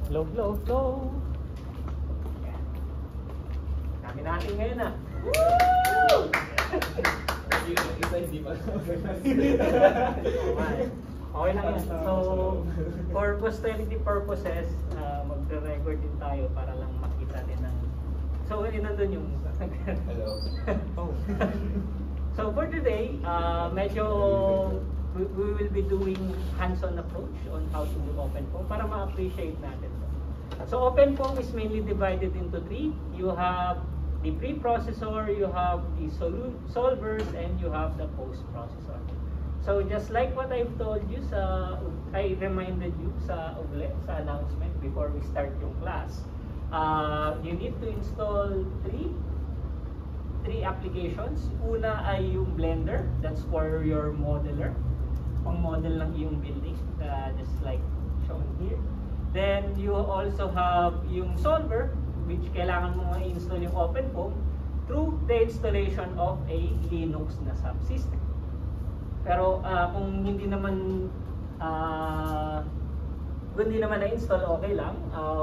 Flow, flow, flow. Kami natin ngayon na. Isa hindi pa. Okay lang yan. So, for posterity purposes, magre-record din tayo para lang makita din ng... So, nandun yung... Hello. Oh. So, for today, medyo we will be doing hands-on approach on how to do OpenFOAM para ma-appreciate natin to. So, OpenFOAM is mainly divided into three. You have the preprocessor, you have the solvers, and you have the post-processor. So, just like what I've told you, I reminded you sa announcement before we start yung class, you need to install three applications. Una ay yung Blender, that's for your modeler, pang-model ng iyong building, just like shown here. Then, you also have yung solver, which kailangan mo i-install yung OpenFOAM through the installation of a Linux na subsystem. Pero kung hindi naman na-install, okay lang.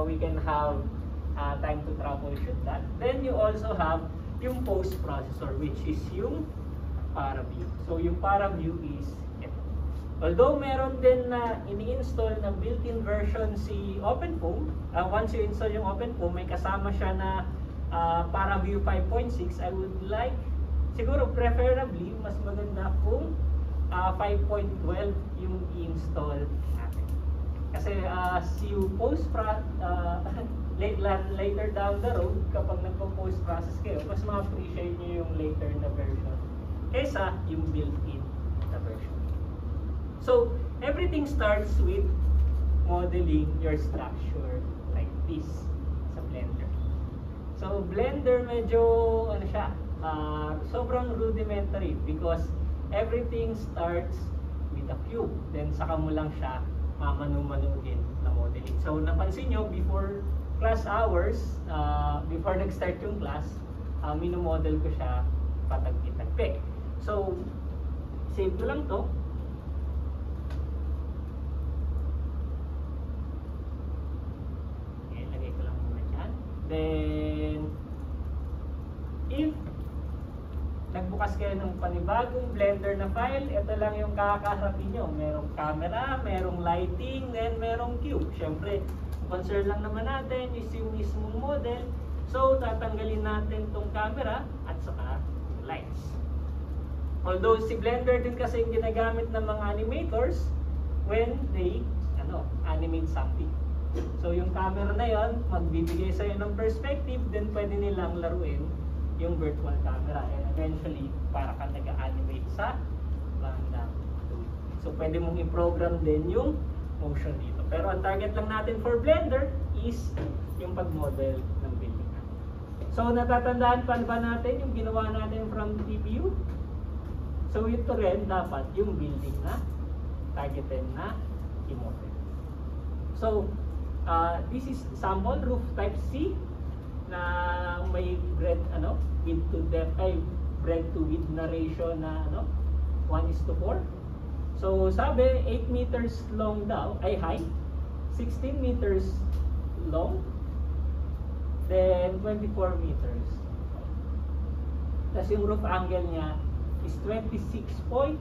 We can have time to troubleshoot that. Then you also have yung post-processor, which is yung ParaView. So yung ParaView is ito. Although meron din na ini-install na built-in version si OpenFOAM, once you install yung OpenFOAM, may kasama siya na ParaView 5.6. I would like, siguro preferably, mas maganda kung 5.12 yung i-install natin. Kasi you later down the road, kapag nagpo-post process kayo, mas ma-appreciate nyo yung later na version kaysa yung built-in na version. So, everything starts with modeling your structure like this sa Blender. So, Blender medyo, sobrang rudimentary because everything starts with a cube. Then, saka mo lang siya mamanu-manuhin na modeling. So, napansin nyo, before class hours, before nag-start yung class, minomodel ko siya patagpi-tagpi. So, save ko lang to. Okay, lagay ko lang muna dyan. Then, if nagbukas kayo ng panibagong Blender na file, ito lang yung kakaharapin nyo. Merong camera, merong lighting, then merong cube. Siyempre, concern lang naman natin is yung mismong model. So, tatanggalin natin tong camera at saka lights. Although si Blender din kasi yung ginagamit ng mga animators when they animate something. So, yung camera na yon magbibigay sa'yo ng perspective, then pwede nilang laruin yung virtual camera. And eventually, para ka nag-animate sa bandang. So, pwede mong i-program din yung motion dito. Pero ang target lang natin for Blender is yung pag-model ng building. So, natatandaan pa ba natin yung ginawa natin from the TPU? So, ito rin dapat yung building na targeted na i-model. So, this is sample roof type C na may breadth width to depth breadth to width na ratio na 1:4. So sabi 8 meters long daw ay height, 16 meters long, then 24 meters. Tapos yung roof angle niya is 26.67.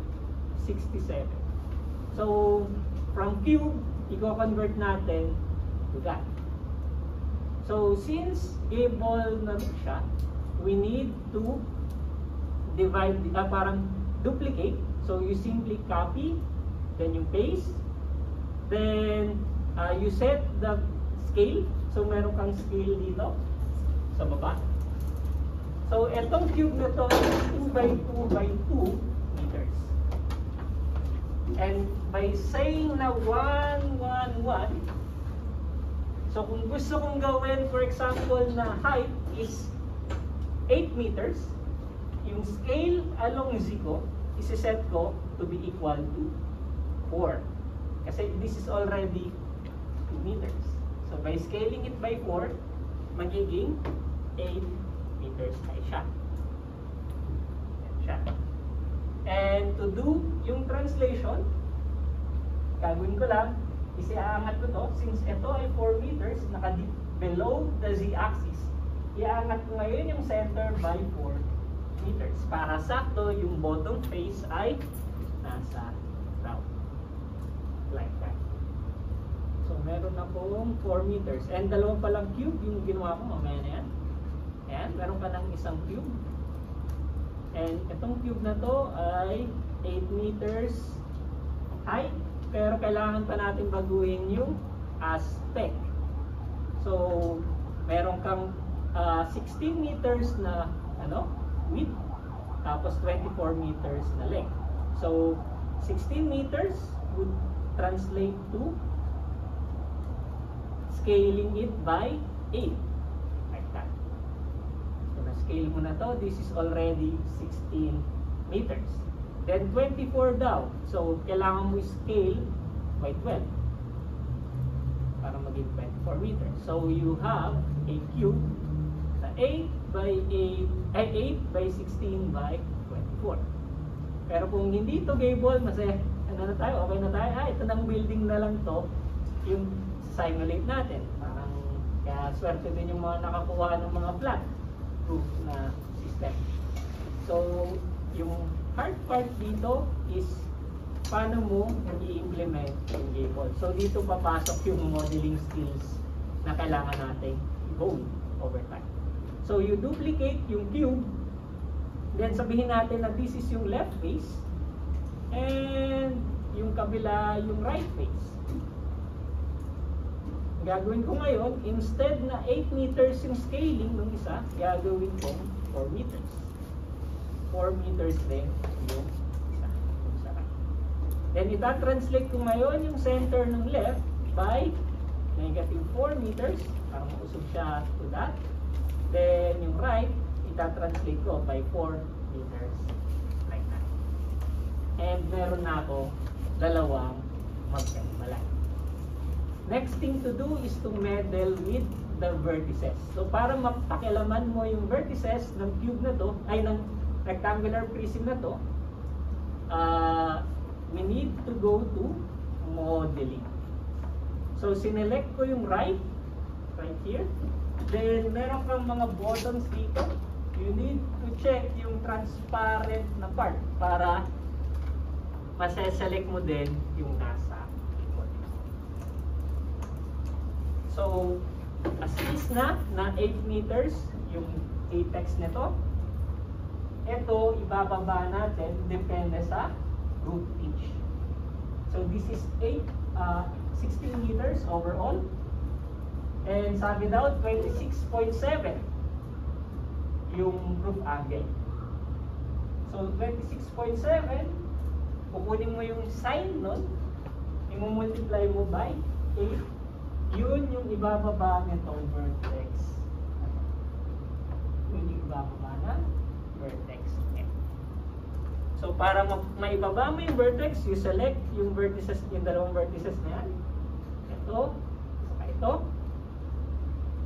So from cube, i-convert natin to that. So since gable na siya, we need to divide, parang duplicate. So you simply copy, then you paste, then you set the scale. So meron kang scale dito sa baba. So etong cube na to is 2 by 2 by 2 meters. And by saying na 1, 1, 1, so kung gusto kong gawin, for example, na height is 8 meters, yung scale along Z ko, isi-set ko to be equal to 4. Kasi this is already 2 meters. So by scaling it by 4, magiging 8 meters na siya. Yan siya. And to do yung translation, gagawin ko lang, Isiangat ko to, since ito ay 4 meters, below the z-axis, iangat ko ngayon yung center by 4 meters para sakto yung bottom face ay nasa ground. Like that. So meron akong 4 meters. And dalawang palang cube yung ginawa ko, mamaya na yan. Ayan, meron pa ng isang cube. And itong cube na to ay 8 meters height. Pero kailangan pa natin baguhin yung aspect. So, meron kang 16 meters na width, tapos 24 meters na length. So, 16 meters would translate to scaling it by 8. Like that. So, na-scale mo na to. This is already 16 meters. Then 24 daw. So, kailangan mo scale by 12 para maging 24 meters. So, you have a cube na 8 by 16 by 24. Pero kung hindi to gable, masaya, na tayo, okay na tayo. Ito ng building na lang to, yung simulate natin. Parang, kaya swerte din yung mga nakakuha ng mga flat roof na system. So, yung hard part dito is paano mo i-implement yung gable. So dito papasok yung modeling skills na kailangan natin i-hone over time. So you duplicate yung cube, then sabihin natin na this is yung left face and yung kabila yung right face. Gagawin ko ngayon, instead na 8 meters yung scaling ng isa, gagawin ko 4 meters. 4 meters din yung isa. Then ita-translate ko ngayon yung center ng left by negative 4 meters para mausog siya to that. Then yung right, ita-translate ko by 4 meters like that. And meron na ako dalawang magkahimalay. Next thing to do is to meddle with the vertices. So para mapakialaman mo yung vertices ng cube na to, ay ng rectangular prism na to, we need to go to modeling. So sinelect ko yung right here. Then meron kang mga buttons dito. You need to check yung transparent na part para maseselect mo din yung nasa likod. So as is na 8 meters yung apex nito. Ito, ibababa natin depende sa root pitch. So this is 16 meters overall. And sabi daw, 26.7 yung roof angle. So 26.7, kukunin mo yung sine nun, i-multiply mo by 8. Yun yung ibababa nitong vertex. Yun yung ibababa na vertex F. So para maibaba mo yung vertex, you select yung vertices, yung dalawang vertices na yan. Ito, saka ito.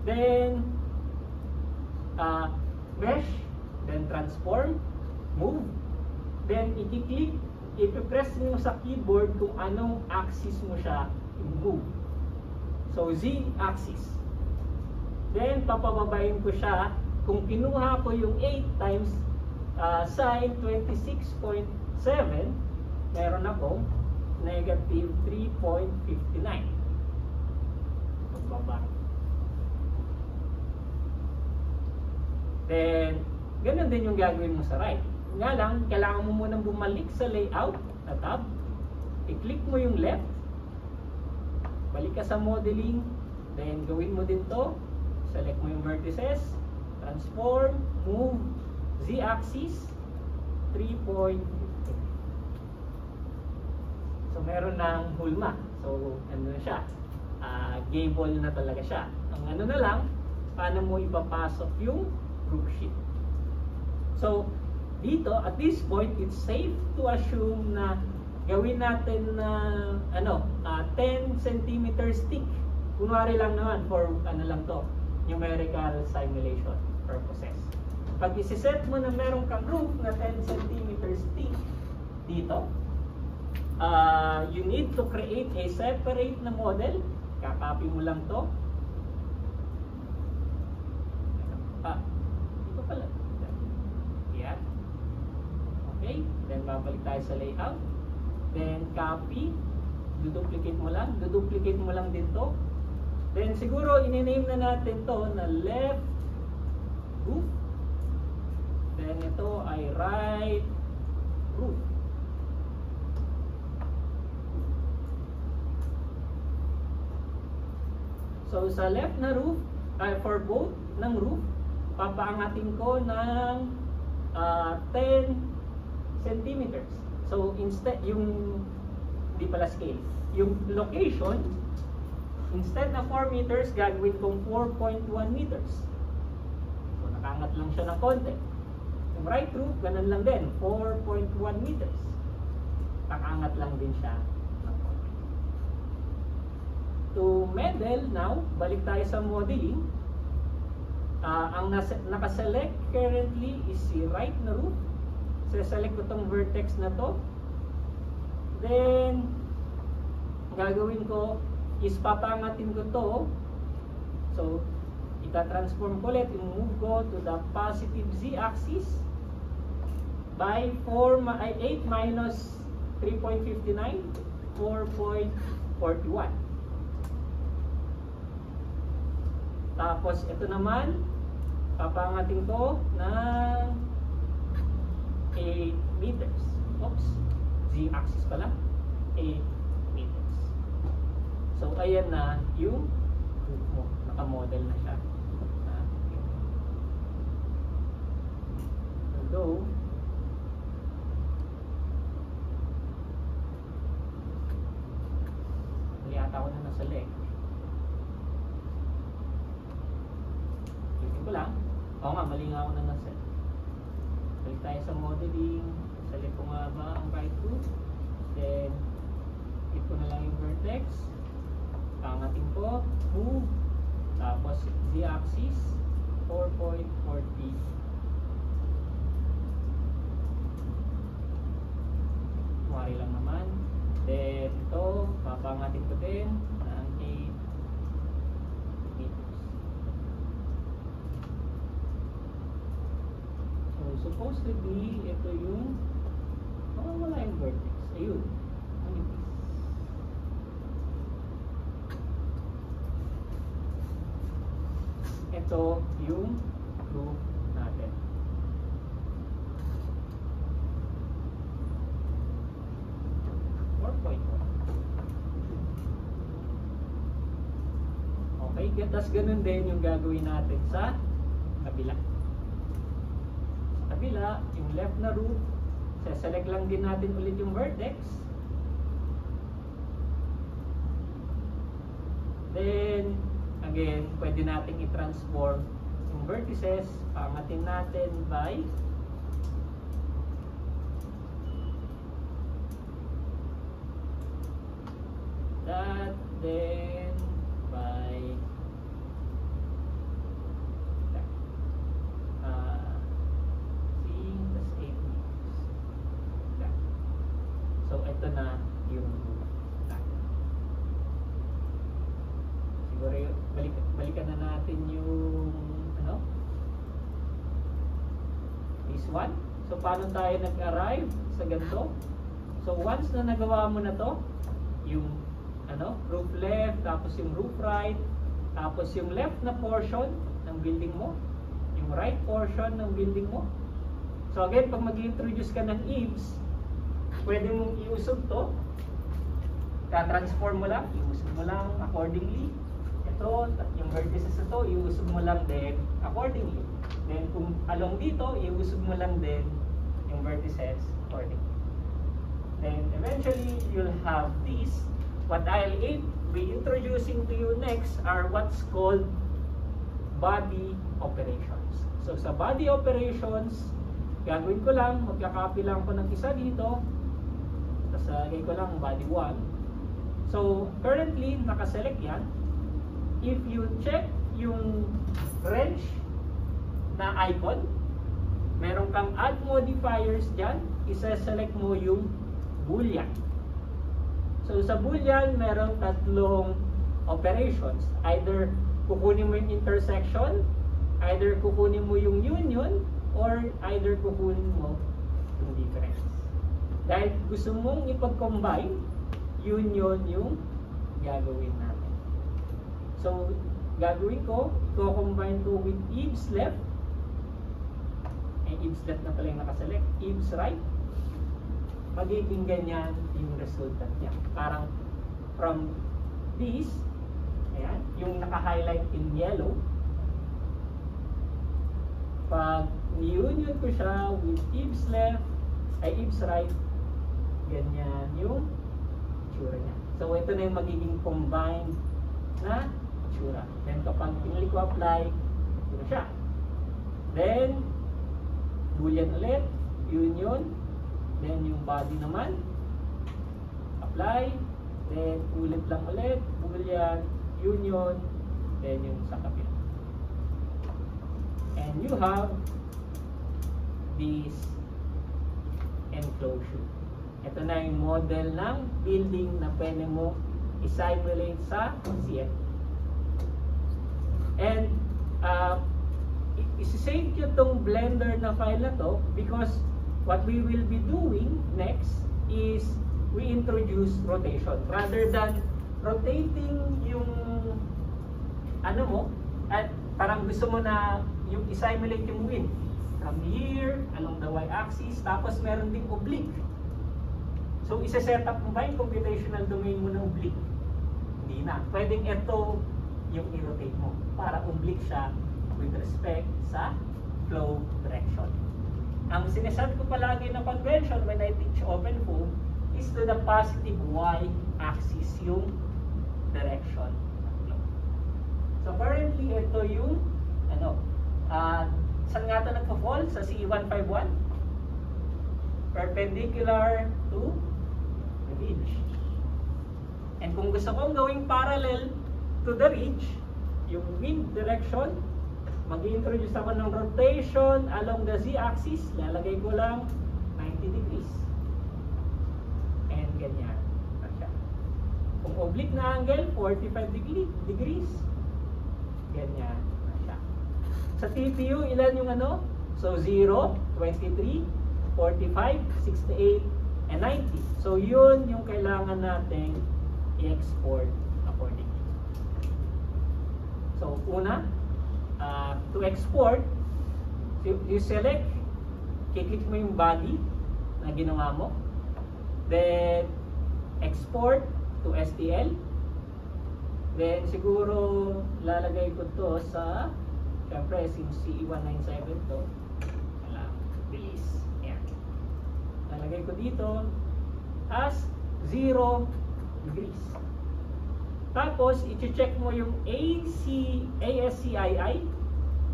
Then mesh, then transform, move. Then i-click, i-press mo sa keyboard kung anong axis mo siya i-move. So Z axis. Then papababayin ko siya. Kung kinuha ko yung 8 times sine 26.7, meron akong negative 3.59. Pagbaba. Then, ganun din yung gagawin mo sa right. Nga lang, kailangan mo munang bumalik sa layout na tab. I-click mo yung left. Balik ka sa modeling. Then, gawin mo din to. Select mo yung vertices. Transform, move, z-axis, 3.50. So, meron ng hulma. So, ano na siya? Gable na talaga siya. Ang ano na lang, paano mo ipapasok yung roof sheet. So, dito, at this point, it's safe to assume na gawin natin na 10 cm thick. Kunwari lang naman for lang to, numerical simulation purposes. Pag isi-set mo na meron kang roof na 10 cm thick dito, you need to create a separate na model. Kakopy mo lang to. Ito pala. Yan. Okay, then babalik tayo sa layout. Then copy, duplicate mo lang din to. Then siguro ini-name na natin to na left roof. Then ito ay right roof. So sa left na roof, for both ng roof, papaangatin ko ng 10 centimeters. So instead, di pala scale, yung location, instead na 4 meters, gagawin kong 4.1 meters. So nakaangat lang siya ng konti. Yung right roof, ganun lang din, 4.1 meters. Nakaangat lang din siya ng konti. To model now, balik tayo sa modeling. Ang nakaselect currently is si right na roof. Select ko tong vertex na to. Then gagawin ko is papangatin ko to. So ita-transform ko ulit, i-move ko to the positive z-axis by 8 minus 3.59, 4.41. Tapos ito naman papangatin ko ng 8 meters. Oops, z-axis pala, 8 meters. So ayan na yung roof mo, naka-model na siya. Although mali ata ako na nasa-select. Click ko lang. Oo nga, mali nga ako na nasa-select. Balik tayo sa modeling. Select ko nga ba ang right roof. Then click ko na lang yung vertex. Pangatin ko, move. Tapos z-axis 4.40. Kumari lang naman. Then ito, papangatin ko din ng 8 meters. So supposed to be, ito yung wala yung vertex. Ayun. Manipis. Ito yung roof natin. Okay, tas ganun din yung gagawin natin sa kabila. Sa kabila, yung left na roof, select lang din natin ulit yung vertex. Then, again, pwede natin i-transform yung vertices, pangatin natin by that, then by that. C plus 8 meters. That. So, ito na yung roof natin. Siguro balikan na natin yung this one. So, paano tayo nag-arrive sa ganito? So, once na nagawa mo na to, yung roof left, tapos yung roof right, tapos yung left na portion ng building mo, yung right portion ng building mo. So again, pag mag-introduce ka ng eaves, pwede mong iusog to, ta-transform mo lang, iusog mo lang accordingly. Ito, yung vertices na to, iusog mo lang din accordingly. Then kung along dito, iusog mo lang din yung vertices accordingly. Then eventually, you'll have these. What I'll be introducing to you next are what's called body operations. So sa body operations, gagawin ko lang, magkakopy lang ko ng isa dito, tapos lagay ko lang body 1. So currently, nakaselect yan. If you check yung wrench na icon, meron kang add modifiers dyan, isa-select mo yung boolean. So sa Boolean, meron tatlong operations. Either kukunin mo yung intersection, either kukunin mo yung union, or either kukunin mo yung difference. Dahil gusto mong ipag-combine, union yung gagawin natin. So, gagawin ko, i-combine ko with Eve's left. Eve's left na pala yung nakaselect. Eve's right. Magiging ganyan yung resultant niya. Parang from this, ayan, yung naka-highlight in yellow, pag ni-union ko siya with Eve's left, ay Eve's right, ganyan yung itsura niya. So, ito na yung magiging combined na itsura. Then, kapag pinili ko apply, ito na siya. Then, Boolean ulit, union, then yung body naman, apply, then ulit lang ulit, Boolean, union, then yung sa kapit. And you have this enclosure. Ito na yung model ng building na pwede mo i-simulate sa CFD. And isi-save nyo itong Blender na file na to because what we will be doing next is we introduce rotation. Rather than rotating yung ano mo, at parang gusto mo na yung i-simulate yung wind from here, along the y-axis, tapos meron ding oblique. So, isa-set up mo ba yung computational domain mo na oblique? Hindi na. Pwedeng ito yung i-rotate mo para oblique siya with respect sa flow direction. Ang sinasabi ko palagi na convention when I teach OpenFOAM is to the positive y-axis yung direction ng flow. So currently, ito yung saan nga ito nagpa-fall? Sa CE151? Perpendicular to the ridge. And kung gusto kong gawing parallel to the ridge, yung wind direction, mag-introduce ako ng rotation along the z-axis, lalagay ko lang 90 degrees. And ganyan. Kung oblique na angle, 45 degrees. Ganyan. Sa TPU, ilan yung ano? So 0, 23, 45, 68, and 90. So yun yung kailangan nating i-export accordingly. So una, to export, you select, kiklik mo yung body na ginawa mo. Then, export to STL. Then, siguro lalagay ko to sa, syempre, since CE197 to, release. Ayan. Lalagay ko dito as 0 degrees. Tapos, i-check mo yung ASCII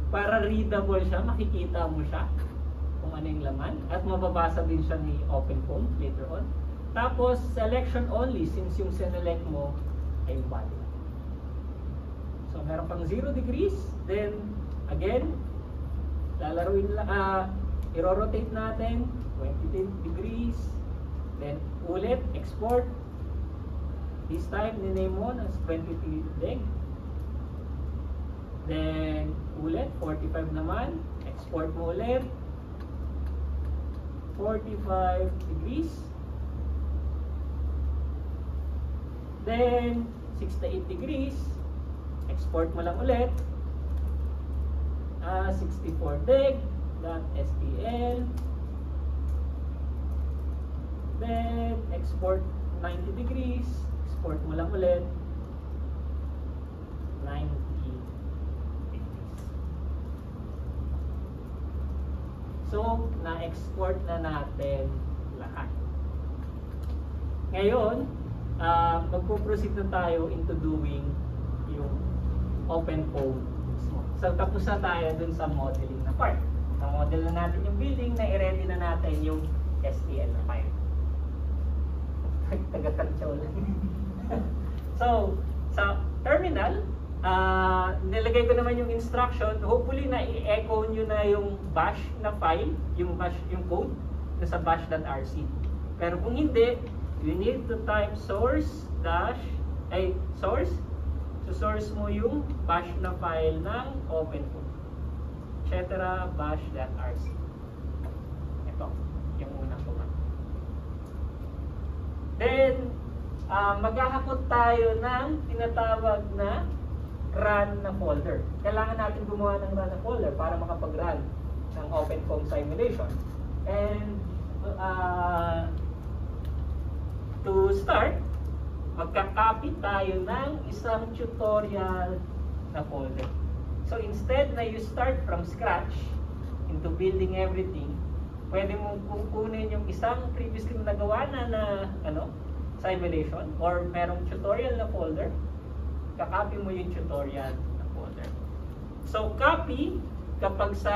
para readable siya, makikita mo siya kung ano yung laman. At mababasa din siya ni OpenFOAM later on. Tapos, selection only since yung sinelect mo ay body. So, meron pang 0 degrees. Then, again, lalaruin lang, i-rotate natin 20 degrees. Then, ulit, export. This time, niname mo as 23 deg. Then, ulit, 45 naman. Export mo ulit. 45 degrees. Then, 68 degrees. Export mo lang ulit. 64 deg. .stl. Then, export 90 degrees. Export mo lang ulit 90 degrees. So, na-export na natin lahat. Ngayon, magpo-proceed na tayo into doing yung OpenFOAM. So, tapos na tayo dun sa modeling na part. Na-model na natin yung building, na i-ready na natin yung STL na file. Taga-tansyaw lang. So, sa terminal, nilagay ko naman yung instruction. Hopefully, na-i-echo nyo na yung bash na file, yung code, na sa bash.rc. Pero kung hindi, you need to type source dash, source. So source mo yung bash na file ng OpenFOAM. etc. bash.rc. Ito, yung unang command. Then, maghahakot tayo ng tinatawag na run na folder. Kailangan natin gumawa ng run na folder para makapag-run ng OpenFOAM simulation. And to start, magka-copy tayo ng isang tutorial na folder. So instead na you start from scratch into building everything, pwede mong kukunin yung isang previously nagawa na simulation or merong tutorial na folder, kakopy mo yung tutorial na folder. So copy kapag sa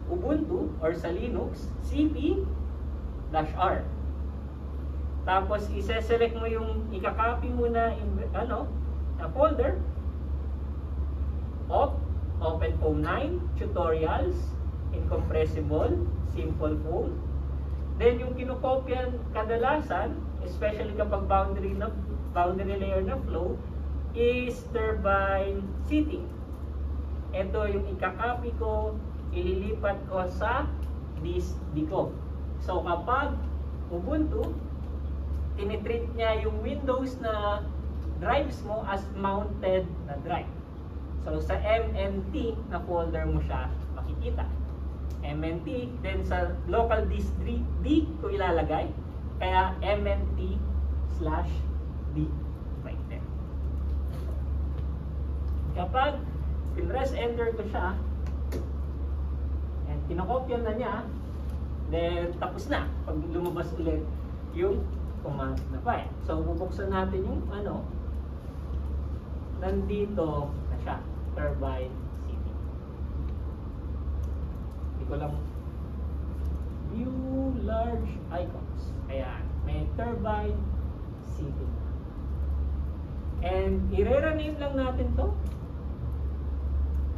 Ubuntu or sa Linux, cp-r. Tapos i-select mo yung i-copy mo na na folder of OpenFOAM 9 tutorials, incompressible, simple foam. Then yung kinokopyan kadalasan, especially kapag boundary layer na flow, is turbine seating. Ito yung i-copy ko, ililipat ko sa disk D ko. So kapag Ubuntu, tinitreat niya yung Windows na drives mo as mounted na drive. So sa MNT na folder mo siya makikita. MNT, then sa local disk D ko ilalagay, kaya MNT/D right there. Kapag pinress enter ko siya, and kinokopyan na niya, then tapos na pag lumabas ulit yung command na file. So bubuksan natin yung nandito na siya, turbine city. Hindi ko lang view large icons. Ayan, may turbine city. And i-rename lang natin to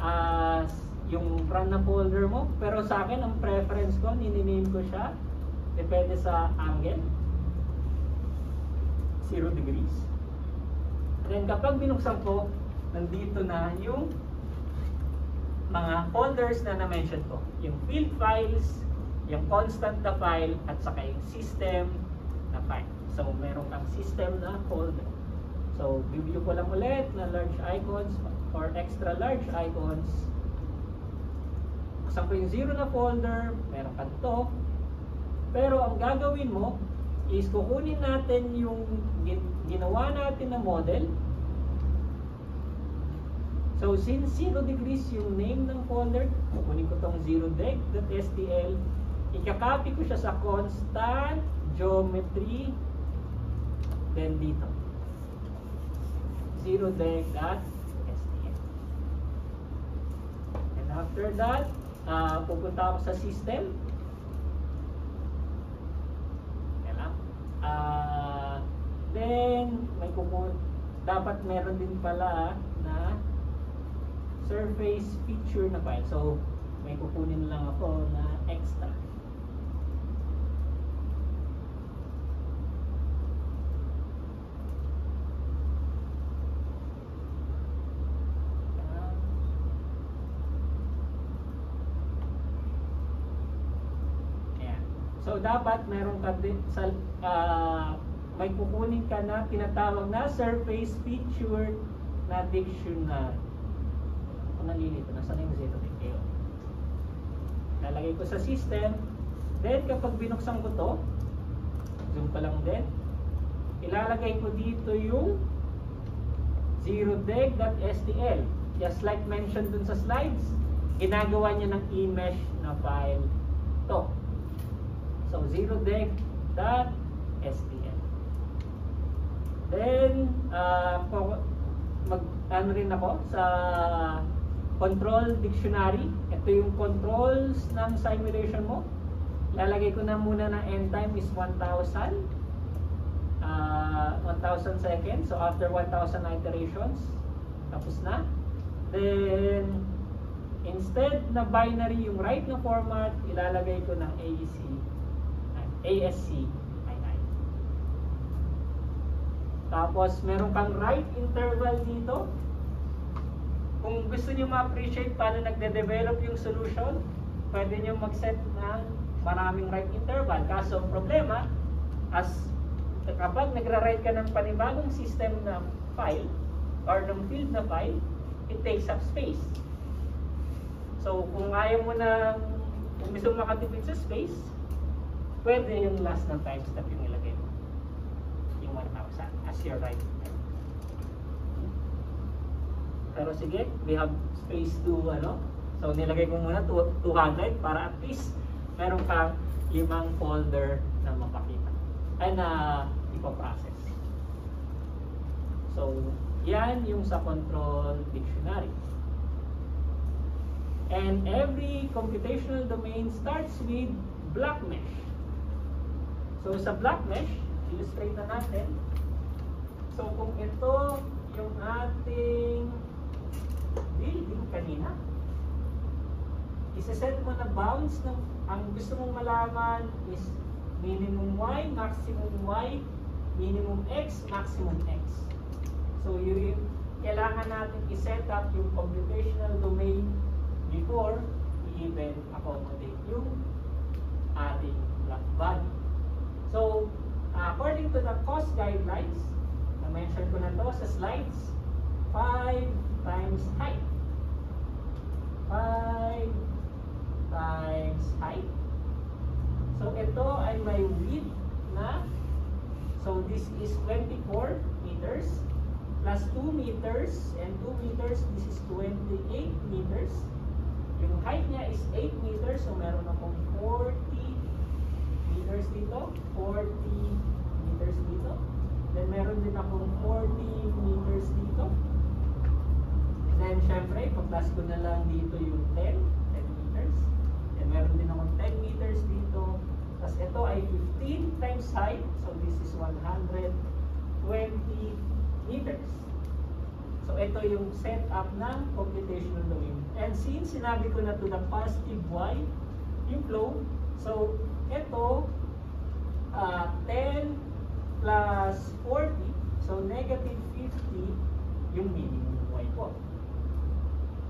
as yung run na folder mo. Pero sa akin, ang preference ko, niname ko siya, depende sa angle, 0 degrees. Then kapag binuksan ko, nandito na yung mga folders na na-mention ko. Yung field files, yung constant na file, at saka yung system na file. So meron kang system na folder. So bibigyo ko lang ulit na large icons or extra large icons. Buksan ko yung 0 na folder, meron ka to. Pero ang gagawin mo is kukunin natin yung ginawa natin na model. So since 0 degrees yung name ng folder, kukunin ko tong 0deg.stl, i-copy ko siya sa constant geometry, then dito 0deg.stl. And after that, pupunta ako sa system. Then dapat meron din pala na surface feature na file. So may kukunin lang ako na extra. So dapat meron ka din sa may kukunin ka na tinatawag na surface feature na dictionary. Kung nalilito, nasa na yung 0 kayo. Lalagay ko sa system. Then kapag binuksan ko to, zoom pa lang din, ilalagay ko dito yung 0deg.stl. Just like mentioned dun sa slides, ginagawa niya ng image na file to. So 0deg.stl. Then ano rin ako sa control dictionary. Ito yung controls ng simulation mo. Lalagay ko na muna na end time is 1,000 seconds. So after 1,000 iterations, tapos na. Then instead na binary yung write na format, ilalagay ko ng ASCII. Tapos, meron kang right interval dito. Kung gusto nyo ma-appreciate paano nagde-develop yung solution, pwede nyo mag-set ng maraming right interval. Kaso, ang problema, kapag nagra-write ka ng panibagong system na file, or ng field na file, it takes up space. So, kung ayaw mo na, kung gusto mo makatipid sa space, pwede yung last ng time step yung ilagay mo. Yung 1,000 as your right interval. Pero sige, we have space to so nilagay ko muna 200 para at least meron kang 5 folder na mapakita ay na ipaprocess. So yan yung sa control dictionary. And every computational domain starts with block mesh. So sa block mesh, illustrate na natin. So kung ito yung ating building kanina, isa-set mo na bounds ng ang gusto mong malaman is minimum y, maximum y, minimum x, maximum x. So kailangan natin i-set up yung computational domain before we even accommodate yung ating block value. So according to the cost guidelines, na-mention ko na to sa slides, 5 times height. 5 times height. So ito ay may width na, so this is 24 meters plus 2 meters and 2 meters, this is 28 meters. Yung height niya is 8 meters, so meron akong 40 meters dito, 40 meters dito. Then meron din akong 40 meters dito. Then, syempre, pag-plus ko na lang dito yung 10 meters. And meron din akong 10 meters dito. Tapos ito ay 15 times height. So, this is 120 meters. So, ito yung setup ng computational domain. And since sinabi ko na to the positive y, yung flow, so, ito, 10 plus 40, so negative 50 yung minimum y ko.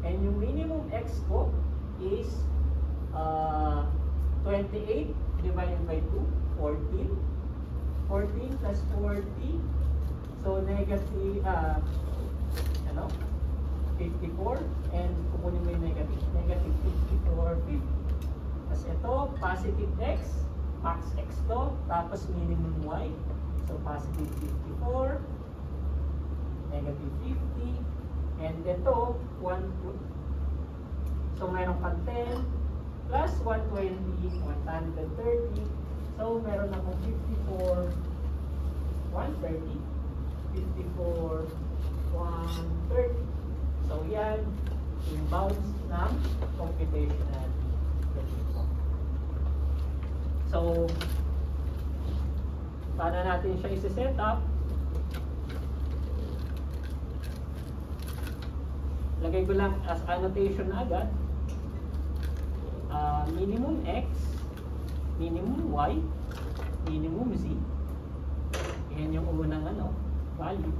And yung minimum x ko is 28 divided by 2, 14. 14 plus 40, so negative 54, and kukunin mo yung negative 54, 50. Tapos ito, positive x, max x to, tapos minimum y, so positive 54, negative 50, and ito, 1, so meron kang 10 plus 120, 130, so meron akong 54, 130, 54, 130. So yan, yung bounds ng computational domain. So, paano natin siya isi-set up? Lagay ko lang as annotation na agad. Minimum x, minimum y, minimum z. Yan yung unang value.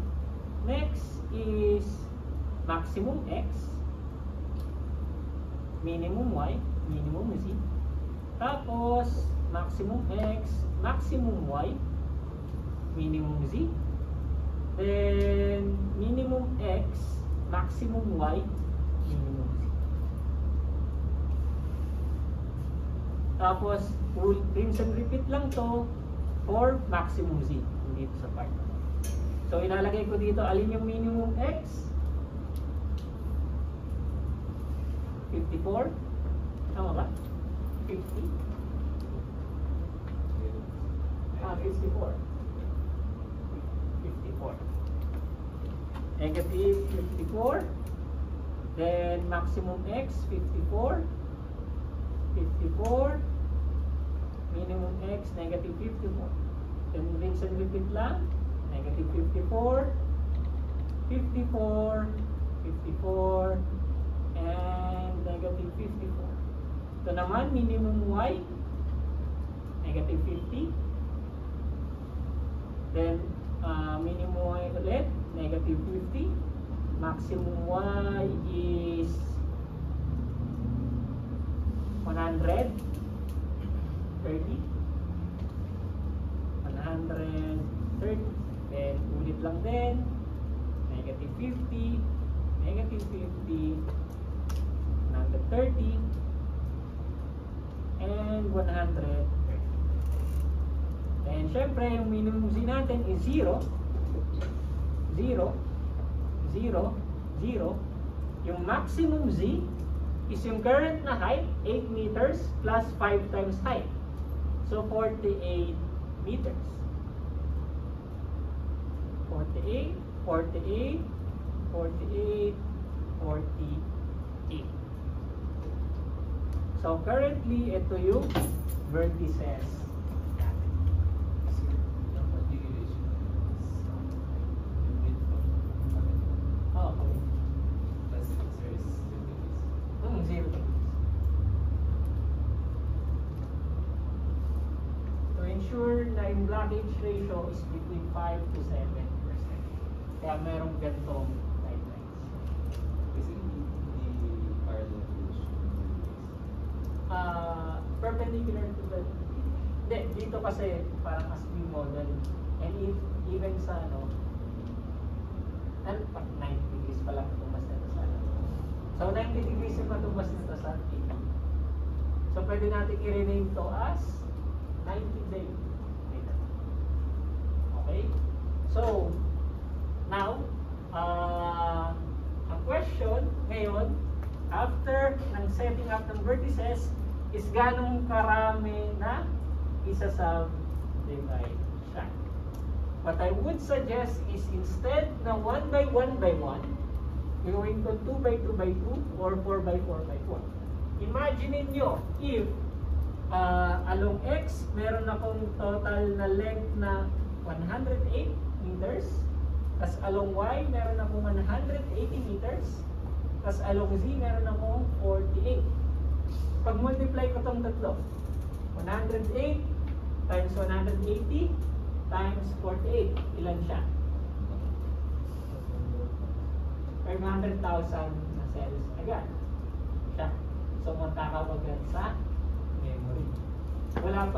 Next is maximum x, minimum y, minimum z. Tapos maximum x, maximum y, minimum z. Then minimum x, maximum y, minimum z. Tapos rinse and repeat lang to for maximum z dito sa part. So ilalagay ko dito alin yung minimum x, 54, tama ba? 50, 54, 54, negative 54, then maximum x 54, 54, minimum x negative 54, then rinse and repeat lang, negative 54, 54, 54, and negative 54. Ito naman, minimum y, negative 50. Then, minimum y ulit, negative 50. Maximum y is 130. 130. Then ulit lang din, negative 50, negative 50, 130, and 130. And syempre, yung minimum z natin is 0, 0, 0, 0. Yung maximum z is yung current na height, 8 meters plus 5 times height. So, 48 meters. 48, 48, 48, 48. So, currently, ito yung vertices. Oh, okay. 0 degrees. To ensure na yung blockage ratio is between 5 to 7%. Kaya merong gantong guidelines. Kasi hindi parallel to the Perpendicular to the... Hindi, dito kasi parang as we model. And even sa ano, 90 degrees pala tumas nito sa ano. So 90 degrees yung patumbas nito sa TV. So pwede natin i-rename to as 90 day. Okay? So, now, ang question ngayon, after ng setting up ng vertices, is ganong karami na isa-subdivide siya. What I would suggest is instead na 1 by 1 by 1, gawin ko 2 by 2 by 2 or 4 by 4 by 4. Imagine nyo, if along X, meron akong total na length na 108 meters, tas along Y, meron akong 180 meters, tas along Z, meron akong 48. Pag multiply ko itong tatlo, 108 times 180 times 48, ilan siya? 500,000 na cells agad siya. So magkakabagan sa memory. Wala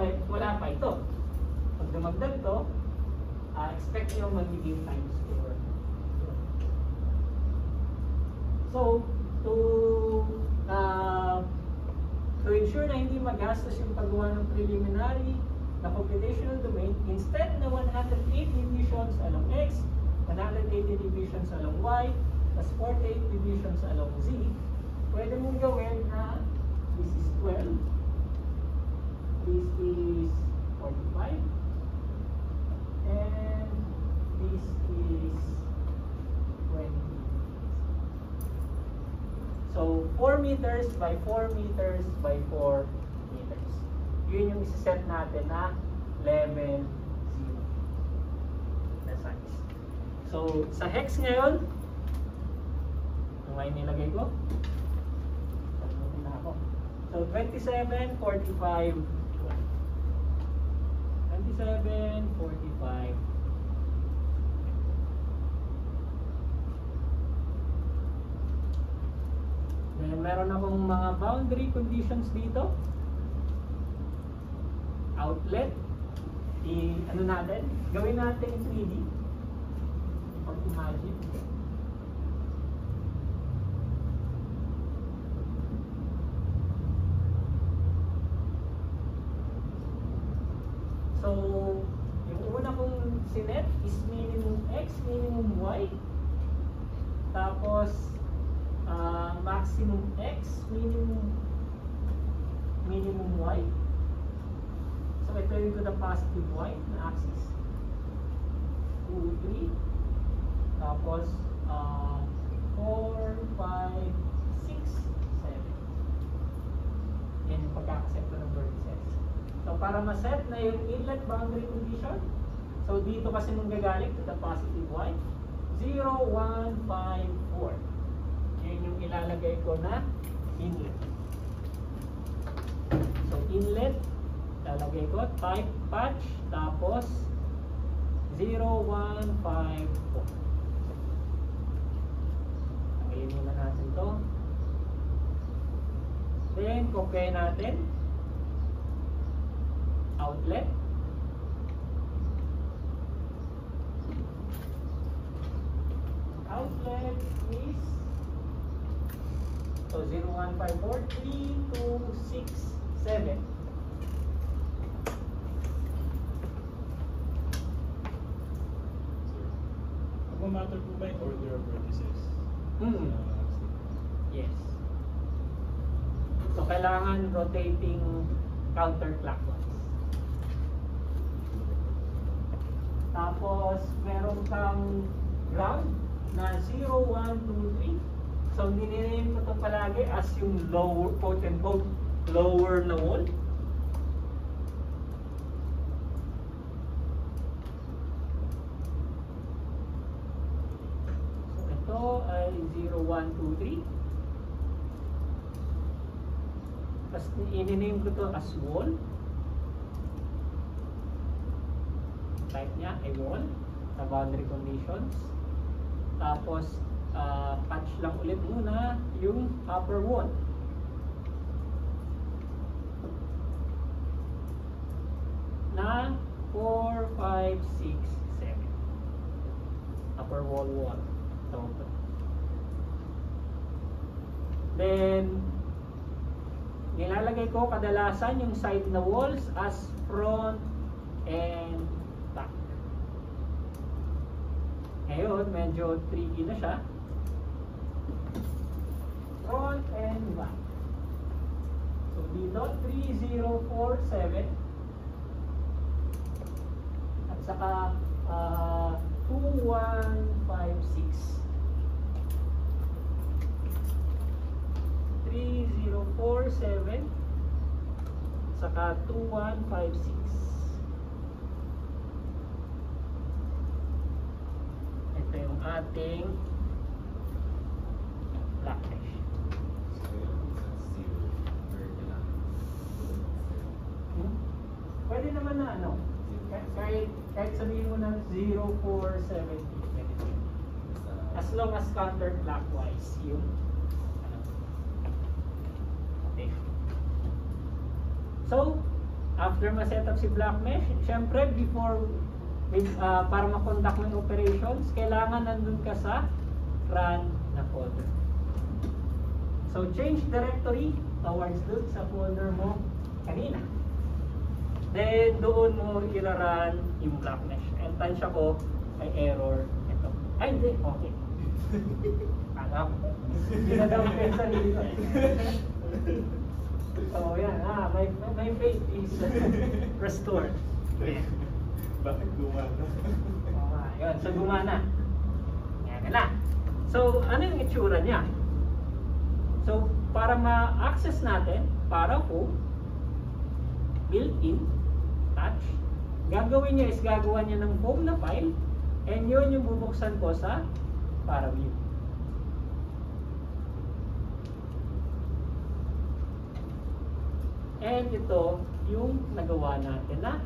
pa ito. Pag dumagdag to, expect nyo magiging times 4. So to ensure na hindi magastos yung paggawa ng preliminary na computational domain, instead na 108 divisions along X, 180 divisions along Y, plus 48 divisions along Z, pwede mong gawin na this is 12, this is 45, and this is 20. So, 4 meters by 4 meters by 4 meters. Yun yung isa-set natin na level 0 na size. So, sa hex ngayon, ano nga yung nilagay ko? Sagutin na ako. So, 27, 45, 27, 45. Then, meron akong mga boundary conditions dito. Outlet. Ano natin? Gawin natin 3D. Pag-imagine. So, yung una kong sinet is minimum X, minimum Y. Tapos, maximum X, minimum Y. So, ito yung to the positive Y na axis. 2, 3. Tapos, 4, 5, 6, 7. Yan yung pagkakaset ko ng vertices. So, para ma-set na yung inlet boundary condition, so dito kasi nung gagaling to the positive Y, 0, 1, 5, 4. Yun yung ilalagay ko na inlet. So, inlet, lalagay ko type patch, tapos 0,154. Tanggalin muna natin to. Then, copy natin. Outlet. Outlet is so 0,154, 3,267. Matter po ba yung order of vertices? Mm. Yes. So, kailangan rotating counterclockwise. Tapos, meron kang ground na 0, 1, 2, 3. So, nininame ko ito palagi as yung lower, quote and quote, lower na wall. So, ito ay 0, 1, 2, 3. Tapos, ininame ko ito as wall. Type niya ay wall sa boundary conditions. Tapos, patch lang ulit muna yung upper wall. Na 4, 5, 6, 7. Upper wall. So, then, nilalagay ko kadalasan yung side na walls as front and back. Ngayon, medyo tricky na siya. Front and back. So, dito, 3047. At saka, 2156. 3047. Saka 2156. Ito yung ating black mesh. Pwede naman na ano, kahit sabihin mo ng 0470. As long as counterclockwise yung ano. Okay. So, after ma-set up si black mesh, syempre before para ma-conduct ng operations, kailangan nandun ka sa run na folder. So, change directory towards dun sa folder mo kanina. Then, doon mo iraran yung black mesh. And tansya ko ay error ito. Ay, hindi. Okay. Alam. Ginagawa ko yung sarili ko. So, yan. My faith is restored. Yeah. Bakit gumana? Yun. So, gumana. Yan na. So, ano yung itsura niya? So, para ma-access natin, para po, built-in, touch, gagawin niya is gagawa niya ng home na file, and yun yung bubuksan ko sa para view. And ito yung nagawa natin na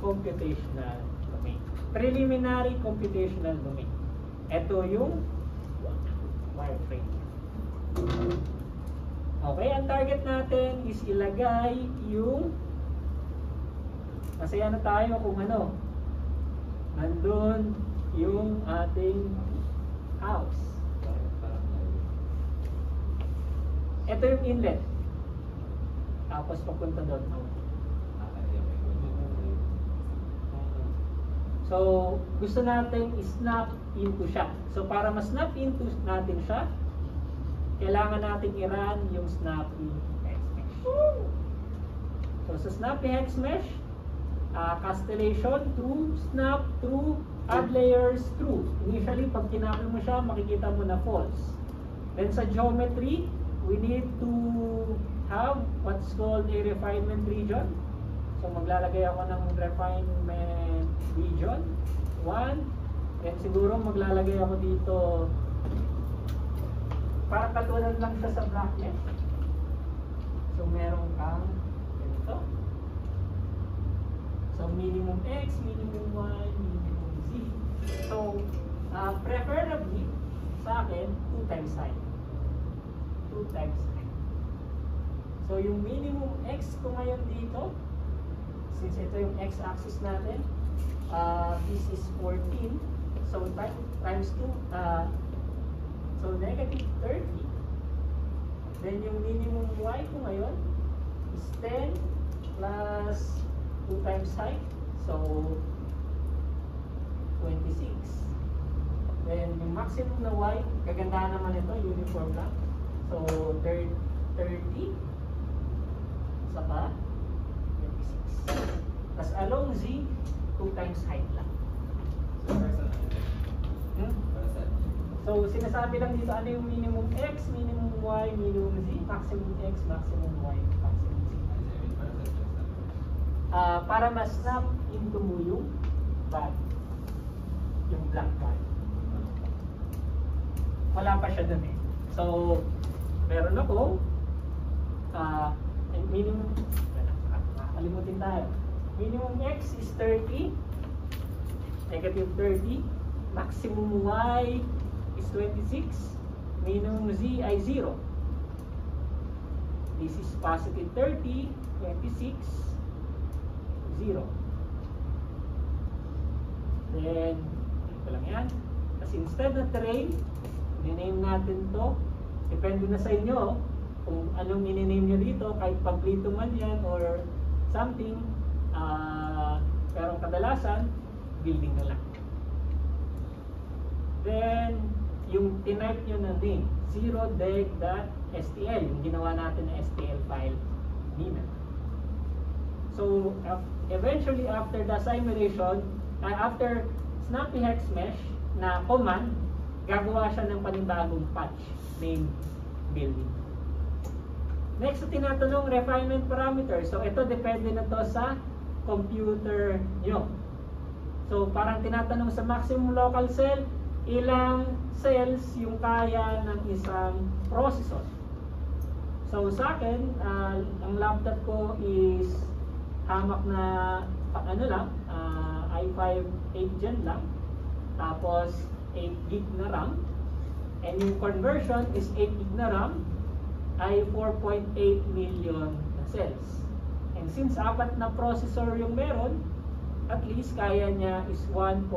computational domain. Preliminary computational domain. Ito yung wireframe. Okay, ang target natin is ilagay yung masaya na tayo kung ano nandun yung ating house. Ito yung inlet. Tapos papunta doon. So, gusto natin i-snap into siya. So, para ma-snap into natin siya, kailangan natin i-run yung snappy hex mesh. So, sa snappy hex mesh, castellation true, snap true, add layers true. Initially, pag kinapil mo siya, makikita mo na false. Then sa geometry, we need to have what's called a refinement region. So, maglalagay ako ng refinement region 1. Then siguro maglalagay ako dito para katulad lang siya sa black mesh. So, meron kang ganito. So, minimum X, minimum Y, minimum Z. So, preferably, sa akin, 2 times height. 2 times height. So, yung minimum x ko ngayon dito, since ito yung x-axis natin, this is 14. So, times 2, so negative 30. Then, yung minimum y ko ngayon is 10 plus 2 times height. So, 26. Then, yung maximum na y, kagandahan naman ito, uniform lang. So, 30. Saka, 26. Tapos, along z, 2 times height lang. So, para saan? Hmm? Para saan? So, sinasabi lang dito ano yung minimum x, minimum y, minimum z, maximum x, maximum y, maximum z. Para saan? Para ma-snap into mo yung bag. Yung black bag. Wala pa siya dun eh. So, meron ako minimum, kalimutin tayo. Minimum x is 30, negative 30, maximum y is 26, minimum z ay 0. This is positive 30, 26, 0. Then, ito lang yan. Kasi instead of terrain, niname natin to. Depende na sa inyo kung anong niname nyo dito, kahit pablito man yan or something. Pero kadalasan, building na lang. Then, yung tinype nyo na name, zerodeg.stl, yung ginawa natin na STL file nina. So, eventually after the simulation, after Snappy Hex Mesh na command, gagawa siya ng panibagong patch named building. Next, tinatanong refinement parameter. So, ito depende na to sa computer nyo. So, parang tinatanong sa maximum local cell, ilang cells yung kaya ng isang processor. So, sa akin, ang laptop ko is hamak na i5 8 gen lang. Tapos, 8 gig na RAM. And yung conversion is 8 gig na RAM ay 4.8 million na cells. And since apat na processor yung meron, at least kaya niya is 1.2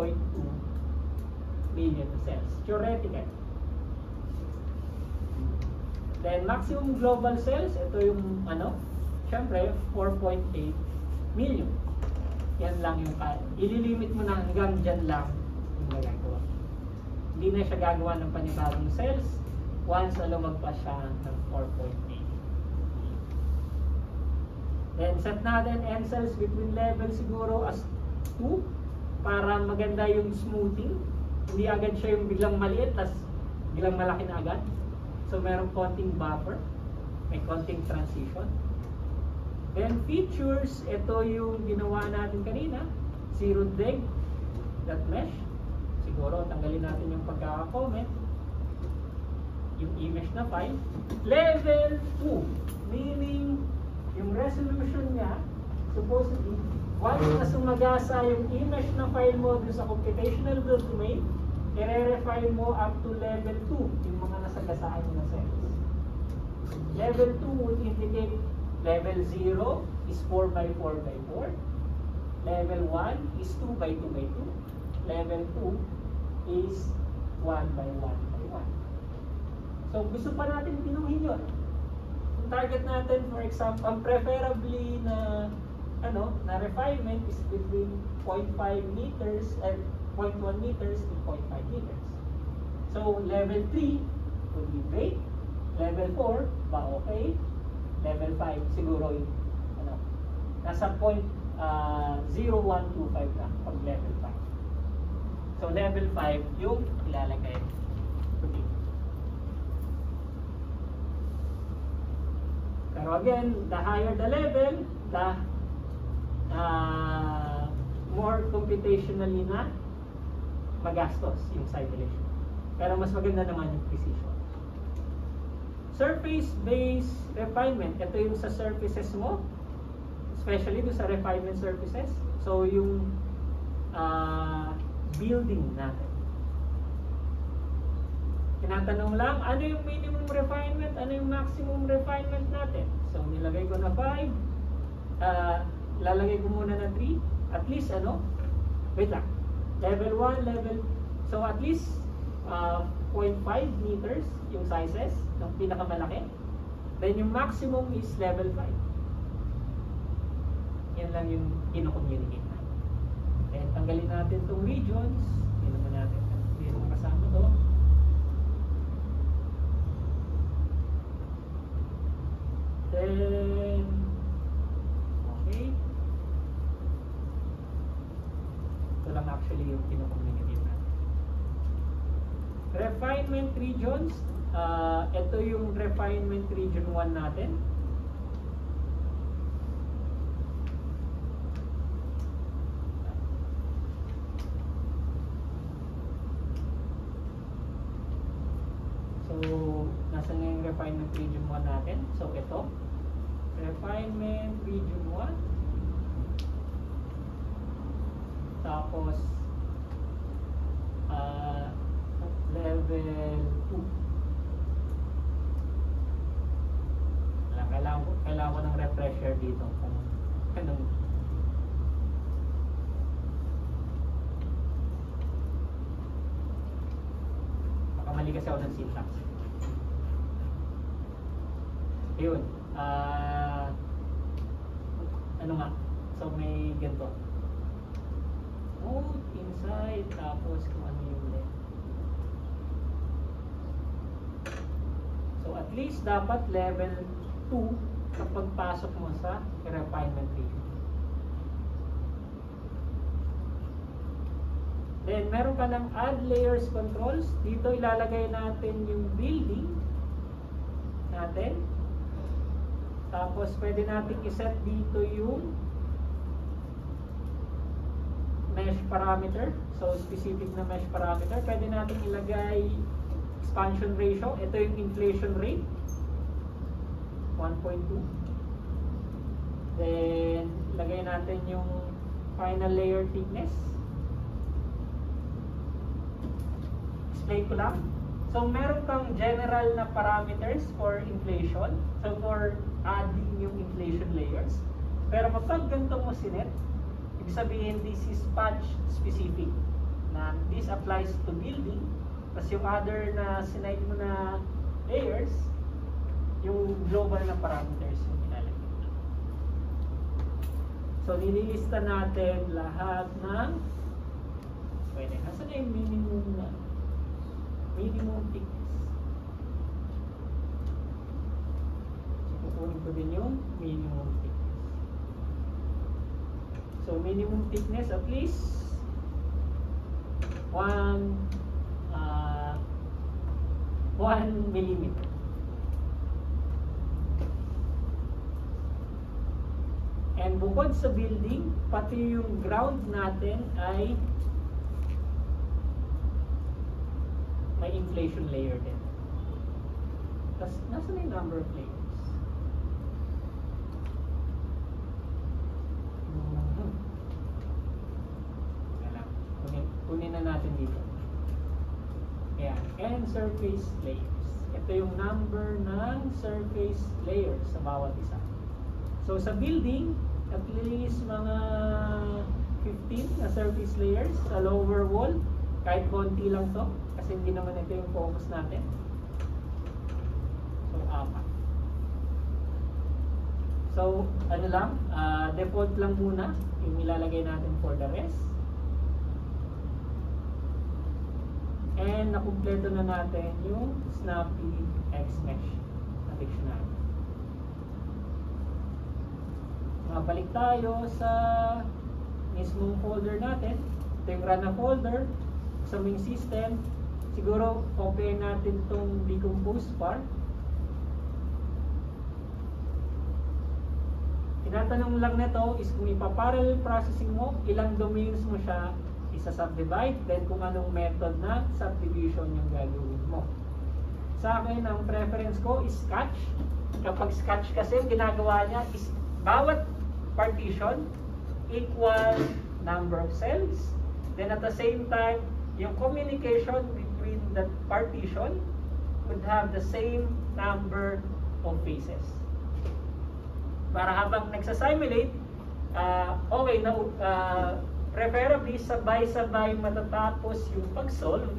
million na cells. Theoretical. Then maximum global cells, ito yung syempre 4.8 million. Yan lang yung kaya. Ililimit mo na hanggang dyan lang yung magagawa. Hindi na siya gagawa ng panibagong cells once na lumagpas siya ng 4.8. Then set natin n cells between level siguro as 2 para maganda yung smoothing. Hindi agad siya yung biglang maliit tas biglang malaki na agad. So meron konting buffer, may konting transition. Then features, ito yung ginawa natin kanina, zerodeg.mesh. Siguro tanggalin natin yung pagkaka-comment, yung image na file. Level 2, meaning yung resolution niya, supposedly, once na sumagasa yung image na file mo dun sa computational domain, i-refine mo up to level 2, yung mga nasagasaan mo na cells. Level 2 would indicate level 0 is 4 by 4 by 4. Level 1 is 2 by 2 by 2. Level 2 is 1 by 1 by 1. So, gusto pa natin pinuhin yun. Yung target natin, for example, ang preferably na na refinement is between 0.5 meters and 0.1 meters to 0.5 meters. So, level 3 would be great. Level 4, ba okay. Level 5, siguro yung, nasa 0.0125 na pag level 5. So, level 5 yung ilalagay. Okay. Pero again, the higher the level, the more computationally na magastos yung simulation. Pero mas maganda naman yung precision. Surface-based refinement, ito yung sa surfaces mo, especially do sa refinement surfaces. So yung building natin. Tinatanong lang, ano yung minimum refinement, ano yung maximum refinement natin? So, nilagay ko na 5. Lalagay ko muna na 3. At least, wait lang. Level 1, so at least 0.5 meters yung sizes, ng pinakamalaki. Then yung maximum is level 5. Yan lang yung kino-communicate natin. Then tanggalin natin itong regions. Hindi naman natin kasama to. Then okay. Ito lang actually yung kino-communicate natin. Refinement regions. Ito yung refinement region 1 natin. So, nasa nga yung refinement region 1 natin. So, ito. Refinement region 1. Tapos, level 2. Kailangan ko ng refresher dito kung anong baka mali kasi ako ng syntax. Yun. Ano nga? So may ganito. Mode inside tapos kung ano yung left. So at least dapat level 2 kapag pasok mo sa refinement region. Then meron ka ng add layers controls. Dito ilalagay natin yung building natin. Tapos pwede natin iset dito yung mesh parameter. So specific na mesh parameter. Pwede natin ilagay expansion ratio. Ito yung inflation rate. 1.2. Then lagay natin yung final layer thickness. Explain ko lang. So meron kang general na parameters for inflation. So for adding yung inflation layers. Pero kapag ganito mo sinet, ibig sabihin this is patch specific. Na this applies to building. Tapos yung other na sinite mo na layers, yung global na parameters yung ilalagay. So nililista natin lahat ng pwede. Nasaan na yung minimum thickness? So kukunin ko din yung minimum thickness. So minimum thickness at least 1 millimeter. And bukod sa building, pati yung ground natin ay may inflation layer din. Tapos, nasa na yung number of layers? Kunin na natin dito. Ayan. And surface layers. Ito yung number ng surface layers sa bawat isa. So, sa building, at least mga 15 na surface layers sa lower wall. Kahit konti lang to. Kasi hindi naman ito yung focus natin. So, 4. So, ano lang, default lang muna yung ilalagay natin for the rest. And nakumpleto na natin yung Snappy X-Mesh na dictionary. Balik tayo sa mismong folder natin. Ito yung run na folder sa main system. Siguro copy natin itong decompose part. Tinatanong lang nito is kung ipa-parallel processing mo, ilang domains mo siya isa-subdivide, then kung anong method na subdivision yung gagawin mo. Sa akin, ang preference ko is Sketch. Kapag Sketch kasi, ginagawa niya is bawat partition equal number of cells, Then at the same time, yung communication between the partition would have the same number of phases. Para habang nagsasimulate, okay na, preferably sabay-sabay matatapos yung pag-solve.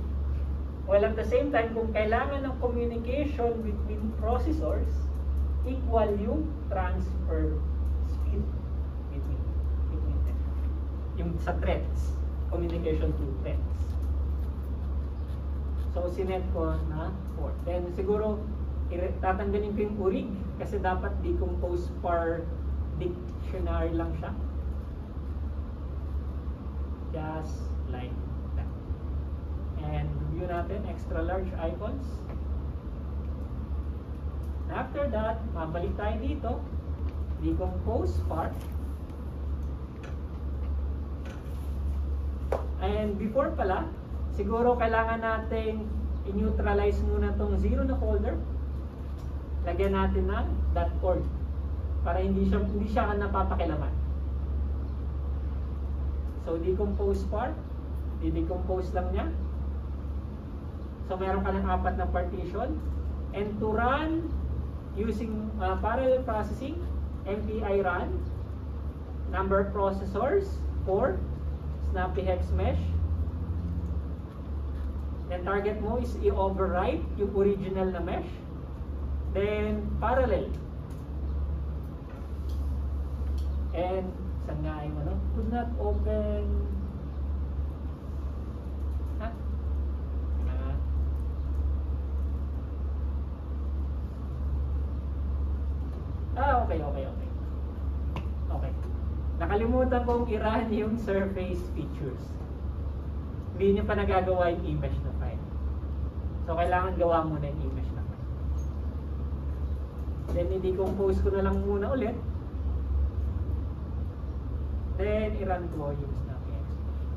While at the same time, kung kailangan ng communication between processors, equal yung transfer speed between them. Yung sa threads, communication to threads. So, sinet ko na 4. Then, siguro, tatanggalin ko yung urig kasi dapat decompose per dictionary lang siya. Just like that. And review natin, extra large icons. After that, mabalik tayo dito. Decompose part. And before pala, siguro kailangan nating i-neutralize muna tong 0 na folder. Lagyan natin ng .org para hindi siya napapakilaman. So, decompose part, i-decompose lang niya. So, meron ka ng 4 na partition. And to run using parallel processing, MPI run, number of processors, 4, snappy hex mesh. Then target mo is i-overwrite yung original na mesh. Then parallel. And saan nga yung ano? Could not open. Ha? Okay. Okay. Nakalimutan kong i-run yung surface features. Hindi niyo pa nagagawa yung image na file. So, kailangan gawa muna yung image na file. Then, i-decompose ko na lang muna ulit. Then, i-run ko yung snappy expression.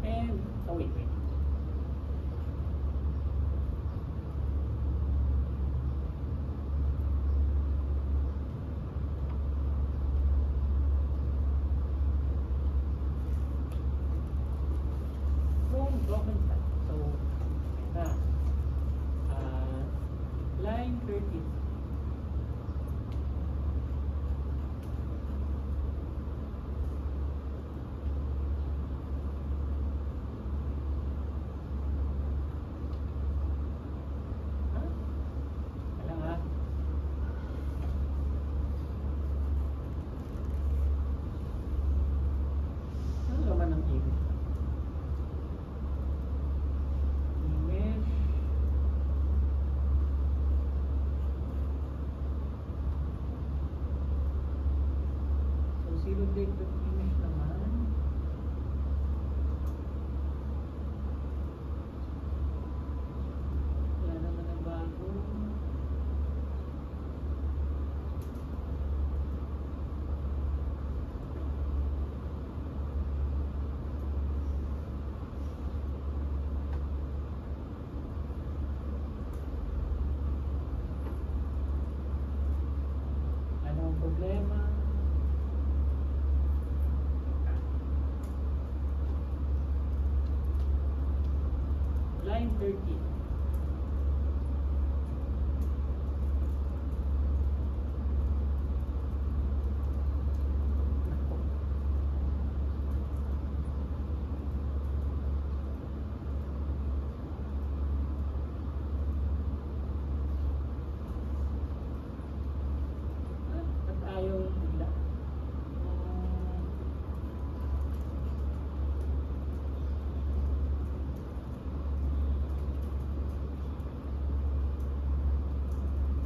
And, wait. So, na. Line 13. Image naman. Wala naman ang bago. Ano ang problema? Line 13. Ba't ayaw bigla?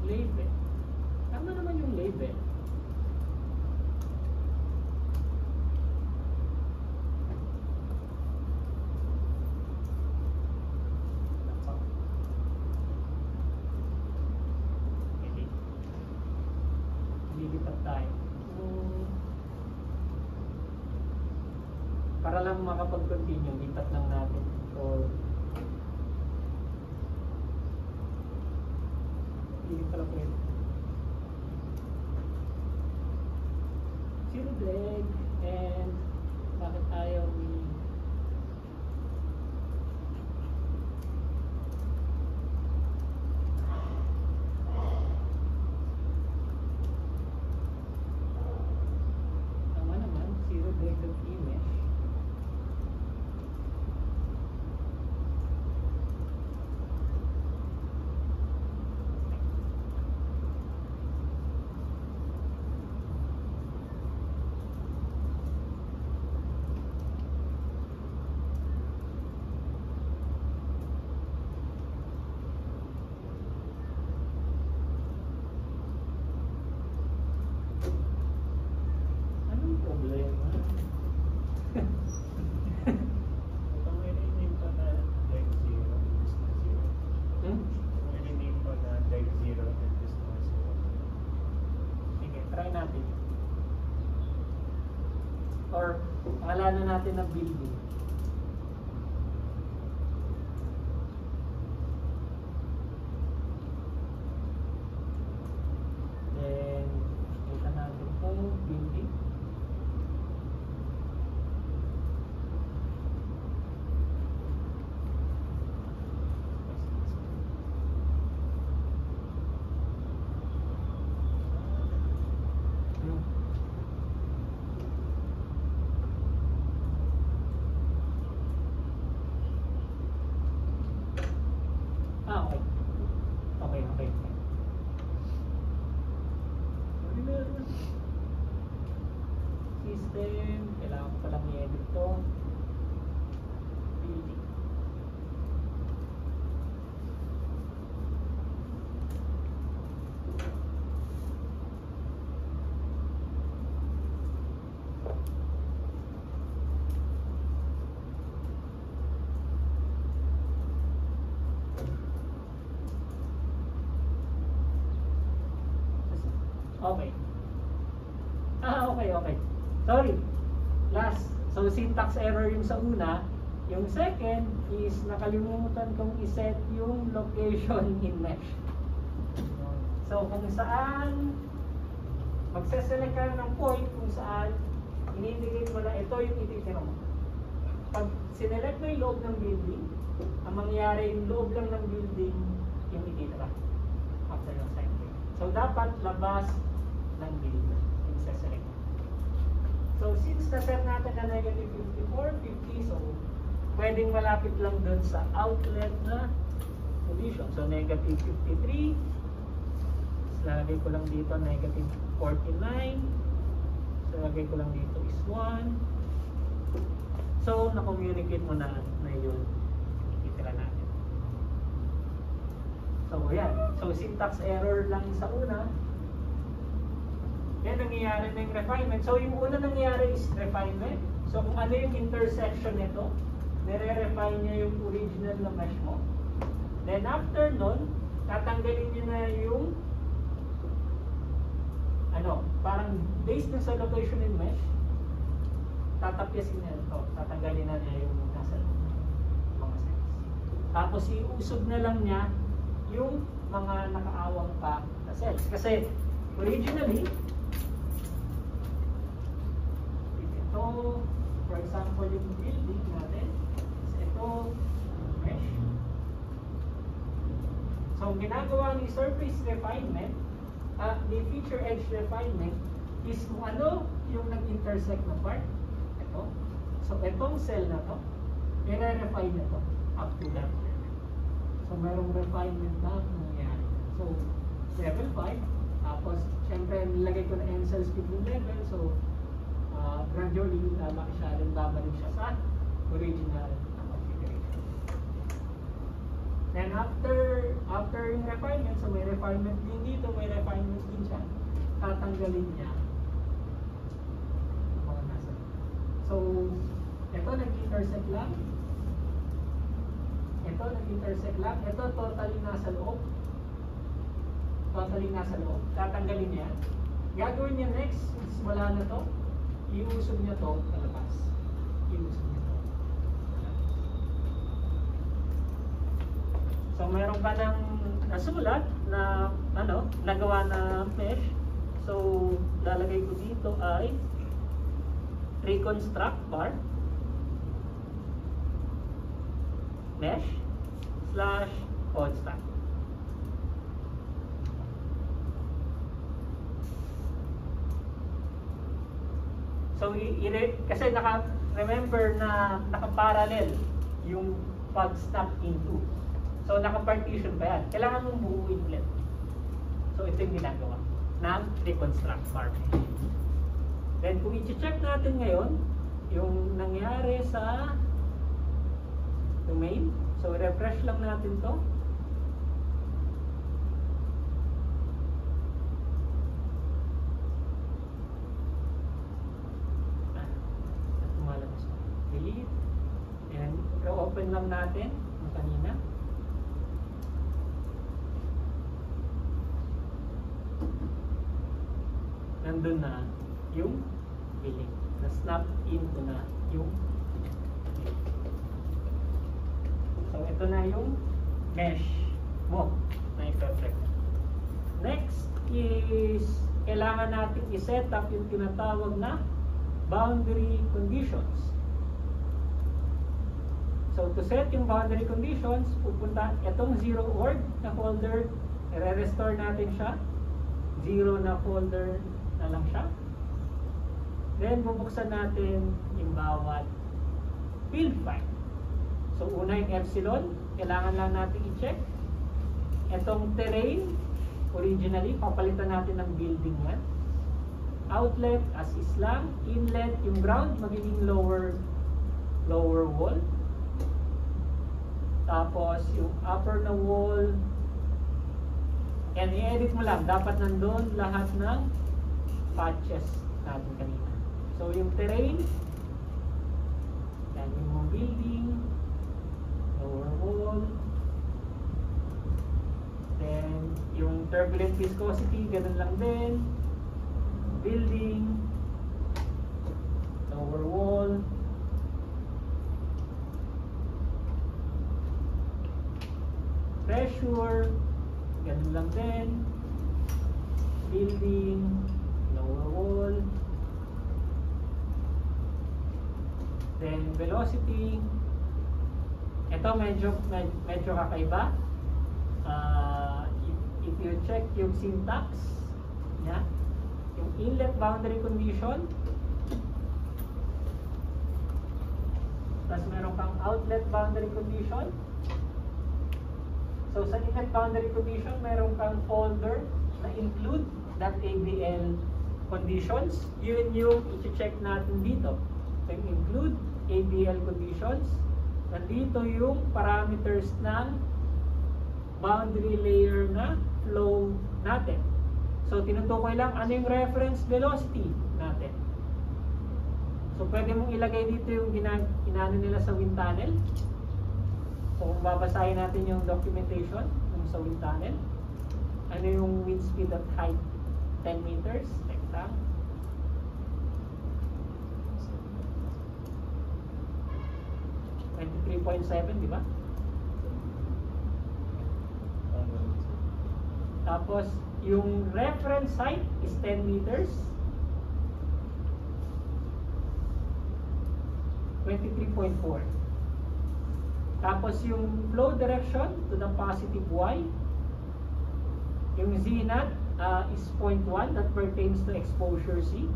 Label. Tama naman yung label. Lilipat tayo. Para lang makapag-continue, lipat lang natin. So, hindi pala pwede. Zero drag and bakit ayaw Pangalanan natin ng building. Then, kita natin itong building. Okay. Okay. System, kailangan ko palang i-edit to. Building. Okay. Okay. Sorry. Last. So, syntax error yung sa una. Yung second is nakalimutan kong iset yung location in mesh. So, kung saan magseselect ka ng point kung saan ini-indicate mo na ito yung ititira mo. Pag sinelect mo yung loob ng building, ang mangyayari yung loob lang ng building yung ititira after ng cycle. So, dapat labas ng building yung seselect. So, since na-set natin na negative 54, 50, so pwedeng malapit lang dun sa outlet na position. So, negative 53, lalagay ko lang dito negative 49, so lalagay ko lang dito is 1. So, na-communicate mo na yun ititira natin. So, yan. So, syntax error lang sa una. Yan nangyayari na yung refinement. So, yung una nangyayari is refinement. So, kung ano yung intersection nito, nire-refine niya yung original na mesh mo. Then, after nun, tatanggalin niya na yung parang based na sa location in mesh, tatapyasin niya ito. Tatanggalin na niya yung nasa mga cells. Tapos, iusog na lang niya yung mga nakaawang pa na cells. Kasi, originally, ito, for example, yung building natin, ito, mesh. So, ang ginagawa ni surface refinement, the feature edge refinement, is kung ano yung nag-intersect na part, ito. So, itong cell na to, i-refine na to up to that level. So, merong refinement na nangyayari. So, level 5, tapos, syempre, nilagay ko na end-cell speeding level, so, gradually, babalik siya sa original configuration. Then after yung refinement, so may refinement din dito, may refinement din siya, tatanggalin niya mga nasa. So, ito nag-intersect lang. Ito totally nasa loob. Tatanggalin niya. Gagawin niya next, since wala na to, iusog niya to palabas. So, meron pa ng nasulat na nagawa na mesh. So, lalagay ko dito ay reconstruct bar mesh / code stack. So, kasi remember na naka-parallel yung pag-snap into. So, naka-partition pa yan. Kailangan mong buuin ulit. So, ito yung ginagawa ng reconstruct bar mesh. Then, kung i-check natin ngayon, yung nangyari sa domain. So, refresh lang natin to. Delete. And i-open lang natin yung kanina. Nandun na yung billing. na-snap into na yung so ito na yung mesh mo na i-perfect. Next is kailangan natin i-set up yung tinatawag na boundary conditions. So to set yung boundary conditions, pupunta itong zero org na folder, i-restore natin siya. Zero na folder na lang siya. Then bubuksan natin yung bawat field file. So una yung epsilon, kailangan lang natin i-check. Itong terrain, originally, papalitan natin ng building yan. Outlet as is lang. Inlet, yung ground, magiging lower wall. Tapos yung upper na wall, and i-edit mo lang. Dapat nandun lahat ng patches natin kanina. So yung terrain, yan yung mga building, lower wall, then yung turbulent viscosity, ganun lang din. Building, lower wall, pressure, ganun lang din. Building, lower wall, then velocity. Ito medyo kakaiba. If you check yung syntax, yeah, yung inlet boundary condition, tapos meron kang outlet boundary condition. So sa inlet boundary condition, meron kang folder na include .abl conditions. Yun yung i-check natin dito. So yung include ABL conditions. Nandito yung parameters ng boundary layer na flow natin. So tinutukoy lang ano yung reference velocity natin. So pwede mong ilagay dito yung inano nila sa wind tunnel. So kung babasahin natin yung documentation yung sa wind tunnel, ano yung wind speed at height 10 meters, like that. 23.7, di ba? Tapos yung reference height is 10 meters. 23.4. Tapos yung flow direction to the positive y, yung z naught is 0.1, that pertains to exposure C.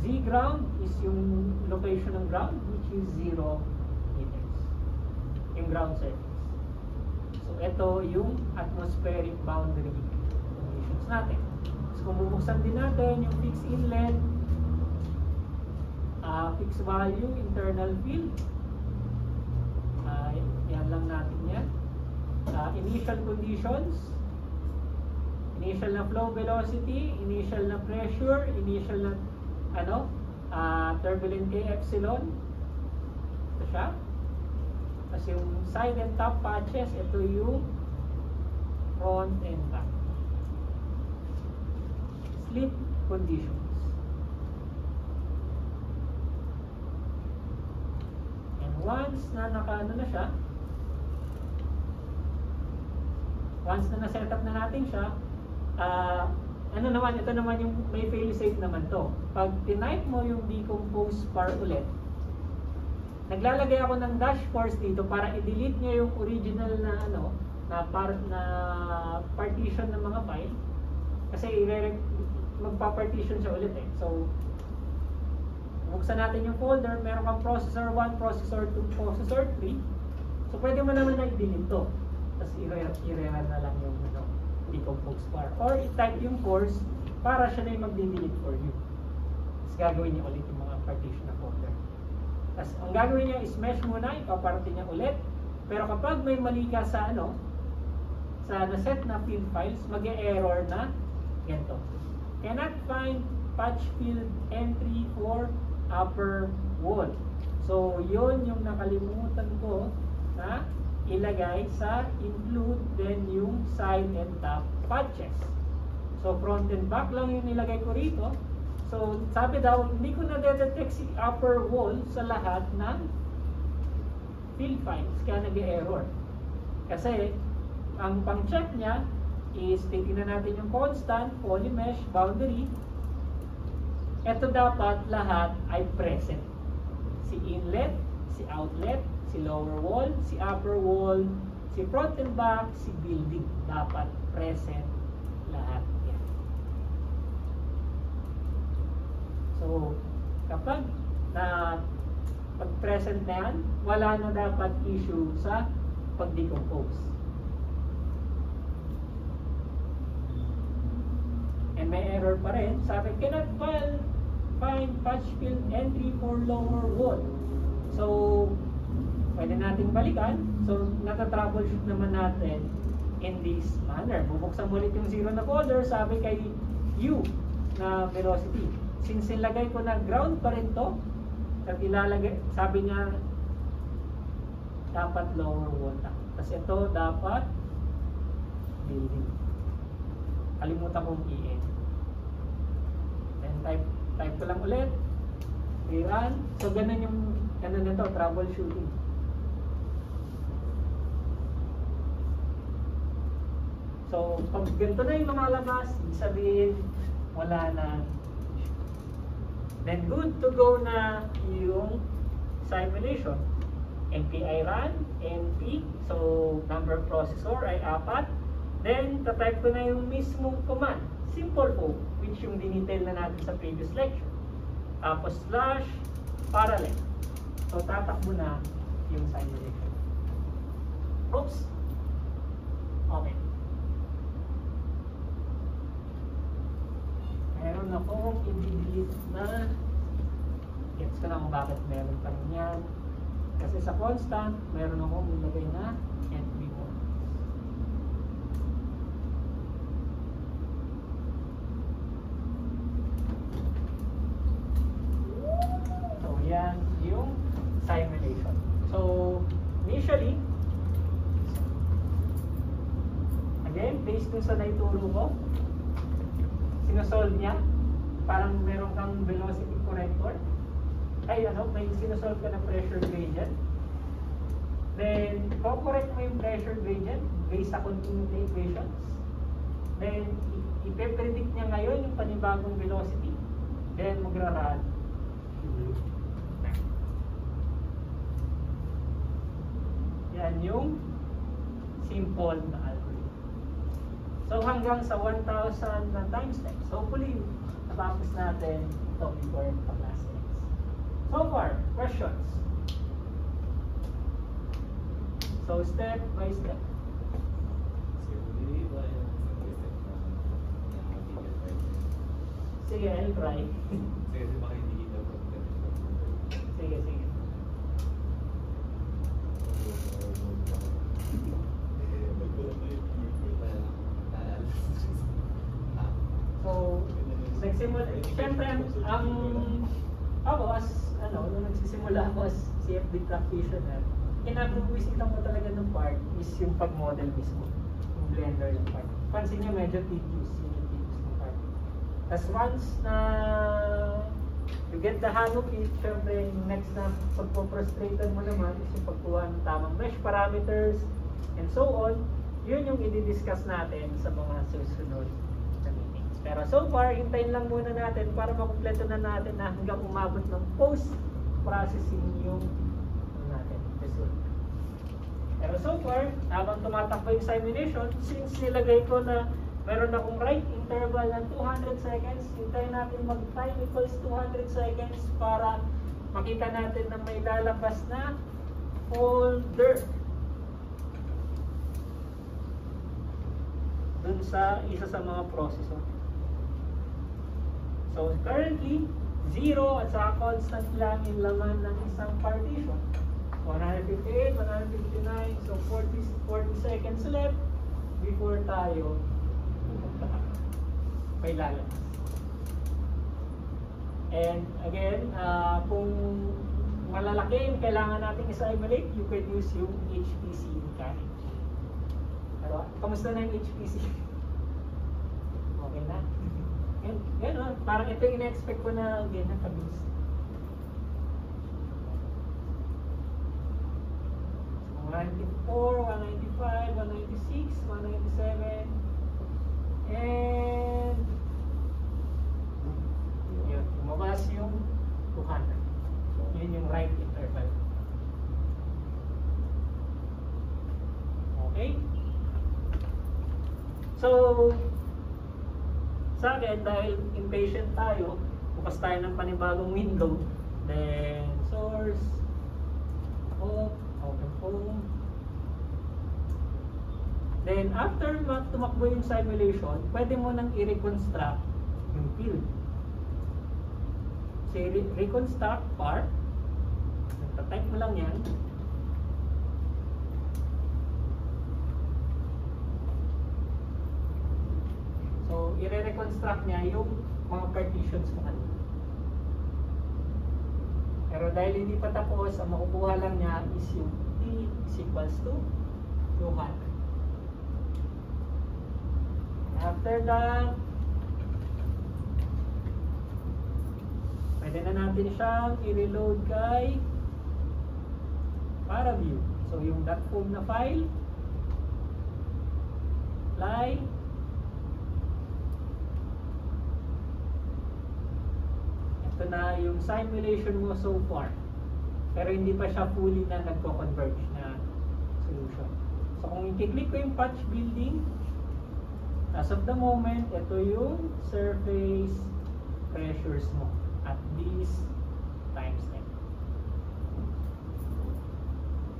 Z ground is yung location ng ground, which is 0 meters. Yung ground surface. So ito yung atmospheric boundary conditions natin. So kung bubuksan din natin yung fixed inlet, fixed value, internal field, yan lang natin yan. Initial conditions, initial na flow velocity, initial na pressure, initial na turbulent K epsilon. Ito siya. Kasi yung side and top patches, ito yung front and back. Slip conditions. And once na nakaano na siya, once na na-set up na natin siya, ito naman yung may fail-safe naman to. Pag tinype mo yung decompose par ulit, naglalagay ako ng dash force dito para i-delete niya yung original na partition ng mga file. Kasi magpa-partition siya ulit eh. So, buksan natin yung folder, meron kang processor 1, processor 2, processor 3. So, pwede mo naman na i-delete to. Tapos i-rerun na lang yung decompose par. Or i-type yung course para siya na yung mag-delete for you. Tapos gagawin niya ulit yung mga partition na folder. Tapos ang gagawin niya is mesh muna, ipaparating niya ulit. Pero kapag may mali ka sa sa na-set na field files, mag-e-error na ganito. Cannot find patch field entry for upper wall. So yun yung nakalimutan ko na ilagay sa include then yung side and top patches. So front and back lang yung nilagay ko rito. So, sabi daw, hindi ko na-detect si upper wall sa lahat ng field files, kaya nag-error. Kasi, ang pang-check niya is, titignan natin yung constant, polymesh, boundary. Ito dapat lahat ay present. Si inlet, si outlet, si lower wall, si upper wall, si front and back, si building. Dapat present lahat yan. So, kapag pag-present na yan, wala na dapat issue sa pag-decompose. And may error pa rin. Sabi, cannot find patch field entry for lower wall. So, pwede nating balikan. So, nata-troubleshoot naman natin in this manner. Bubuksan mo ulit yung zero na folder. Sabi kay U na velocity. Since nilagay ko na ground pa rin to, at ilalagay, sabi niya, dapat lower wall na. Kasi ito dapat building. Kalimutan kong i-end. Then type ko lang ulit. Rerun. So ganun yung nito, troubleshooting. So pag ganito na yung lumalabas, sabihin wala na. Then good to go na yung simulation. NPI run, NP, so number of processor ay 4. Then tatype ko na yung mismong command, simple O, which yung dinetail na natin sa previous lecture. Tapos slash parallel. So tatakbo na yung simulation. Oops. Okay. Meron akong i-delete na, gets ko na kung bakit meron pa rin yan. Kasi sa constant, meron akong ilagay na NP1. So yan yung simulation. So initially, again, based dun sa naituro ko, sinosolve niya, parang meron kang velocity corrector. Ay, may sinosolve ka ng pressure gradient. Then, correct mo yung pressure gradient based sa continuity equations. Then, ipe-predict niya ngayon yung panibagong velocity. Then, magra-run. Yan yung simple na algorithm. So hanggang sa 1,000 na time steps. Hopefully, natapos natin ito before pag-last next. So far, questions? So step by step. Sige, I'll try. Sige, sige. So, nagsimula, siyempre, ako as, nung nagsisimula ako as CFD practitioner, kinabubwisitan ko talaga ng part is yung pag-model mismo, yung Blender yung part. Pansin nyo, medyo tedious yung part. Tapos once na you get the hang of it, siyempre, yung next na pagpo-frustrated mo naman is yung pagkuha ng tamang mesh parameters and so on, yun yung i-discuss natin sa mga susunod na meetings. Pero so far, hintayin lang muna natin para makumpleto na natin na hanggang umabot ng post-processing yung natin result. Pero so far, habang tumatakbo yung simulation, since nilagay ko na meron akong right interval ng 200 seconds, hintayin natin mag-time equals 200 seconds para makita natin na may lalabas na folder dun sa isa sa mga processor. So currently, 0 at saka constant lang yung laman ng isang partition. 158, 159, so 40 seconds left before tayo may lalabas. And again, kung malalaki yung kailangan natin i-simulate, you could use yung HPC mechanic. Pero, kamusta na yung HPC? Okay na? Yan, parang ito yung ina-expect ko na ganyan kabilis. So, 194, 195, 196, 197, and yun, lumabas yung 200. So, yun yung right interval. Okay? So, sa akin, dahil impatient tayo, bukas tayo ng panibagong window. Then, source, open home. Then, after tumakbo yung simulation, pwede mo nang i-reconstruct yung field. So, reconstruct part. Type mo lang yan. So, i-reconstruct niya yung mga partitions mo kanina. Pero dahil hindi pa tapos, ang makukuha lang niya is yung t is equals to 200. After that, pwede na natin siyang i-reload kay ParaView. So, yung .foam na file, apply. Ito na yung simulation mo so far. Pero hindi pa siya fully na nagko-converge na solution. So, kung i-click ko yung patch building, as of the moment, ito yung surface pressures mo at this time step.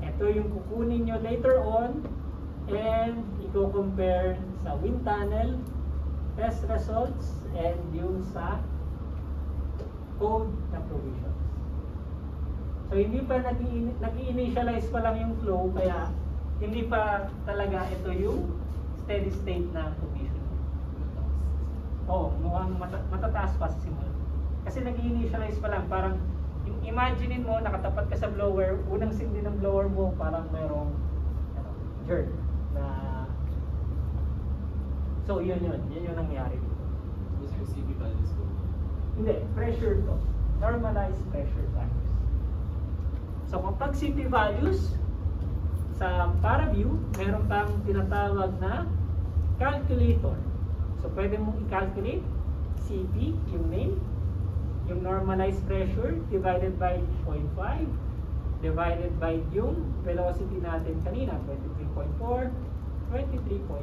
Ito yung kukunin nyo later on and i-compare sa wind tunnel, test results, and yung sa code na provisions. So, hindi pa nag-i-initialize pa lang yung flow, kaya hindi pa talaga ito yung steady state na provision. Mukhang matataas pa sa simula. Kasi nag-i-initialize pa lang, parang imaginein mo, nakatapat ka sa blower, unang sindi ng blower mo, parang merong jerk na... So, yun yung nangyari dito. Gusto yung CP values ko. Hindi, pressure to. Normalized pressure values. So, kapag CP values, sa ParaView, meron kang tinatawag na calculator. So, pwede mong i-calculate CP, yung name, yung normalized pressure divided by 0.5 divided by yung velocity natin kanina, 23.4, 23.4.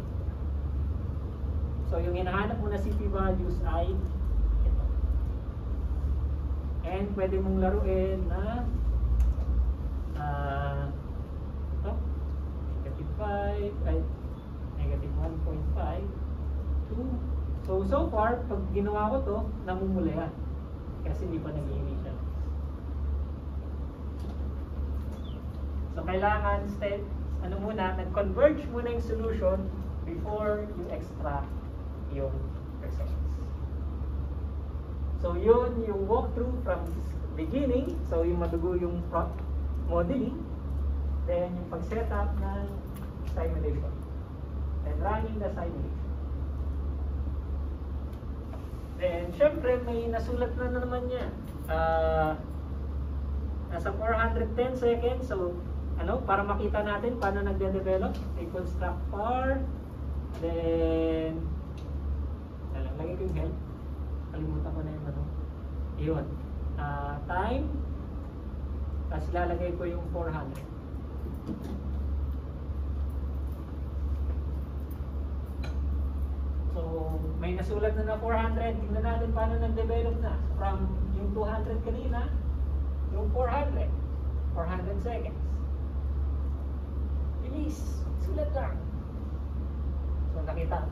So, yung hinahanap mo na CP values ay ito. And pwede mong laruin na ito, negative 5, ay negative 1.5 to, so far, pag ginawa ko to, namumula yan. Kasi hindi pa nag-i-initial. So, kailangan nag-converge muna yung solution before you extract yung results. So, yun yung walkthrough from beginning. So, yung madugo yung modeling. Then, yung pag-setup ng simulation. And running the simulation. Then, syempre, may nasulat na naman niya. Nasa 410 seconds. So, para makita natin paano nagde-develop. Reconstruct par. Then, lagay ko yung help. Kalimutan ko na yung Iyon. Time. Tapos lalagay ko yung 400. So, may nasulat na 400. Tingnan natin paano nag-develop na. From yung 200 kanina, yung 400. 400 seconds. Bilis. Sulat lang. So, nakita.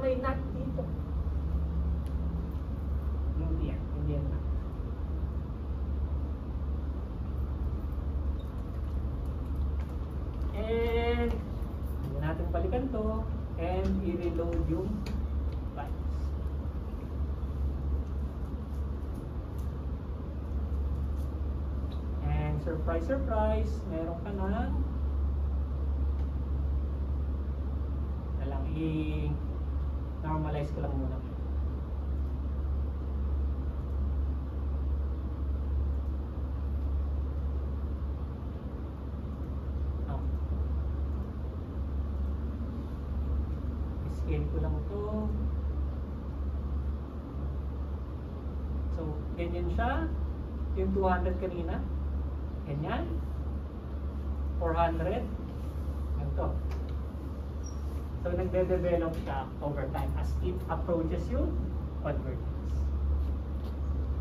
May knot dito. Hindi yan. Hindi yan knot. And, hindi natin balikan to. And, i-reload yung files. And, surprise, surprise, meron ka na i-normalize ko lang muna. mo to. So, ganyan siya. Yung 200 kanina. Ganyan. 400. Ganito. So, nagde-develop siya over time as it approaches yung convergence.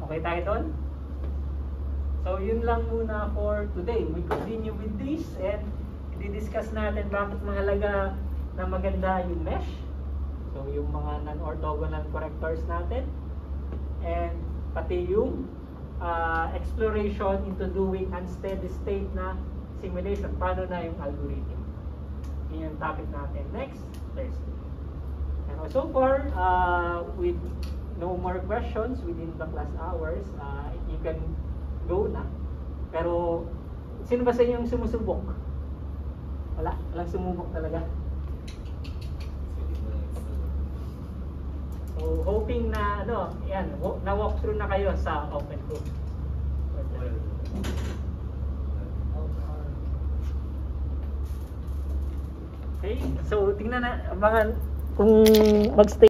Okay tayo doon? So, yun lang muna for today. We continue with this and i-discuss natin bakit mahalaga na maganda yung mesh. So, yung mga non-orthogonal correctors natin. And pati yung exploration into doing unsteady state na simulation. Paano na yung algorithm. Yun yung topic natin next Thursday. And so far, with no more questions within the class hours, you can go na. Pero, sino ba sa inyo yung sumusubok? Wala? Walang sumubok talaga? So, hoping na, yan, na-walk through na kayo sa open book. Okay, so tingnan na, mga, kung mag-stay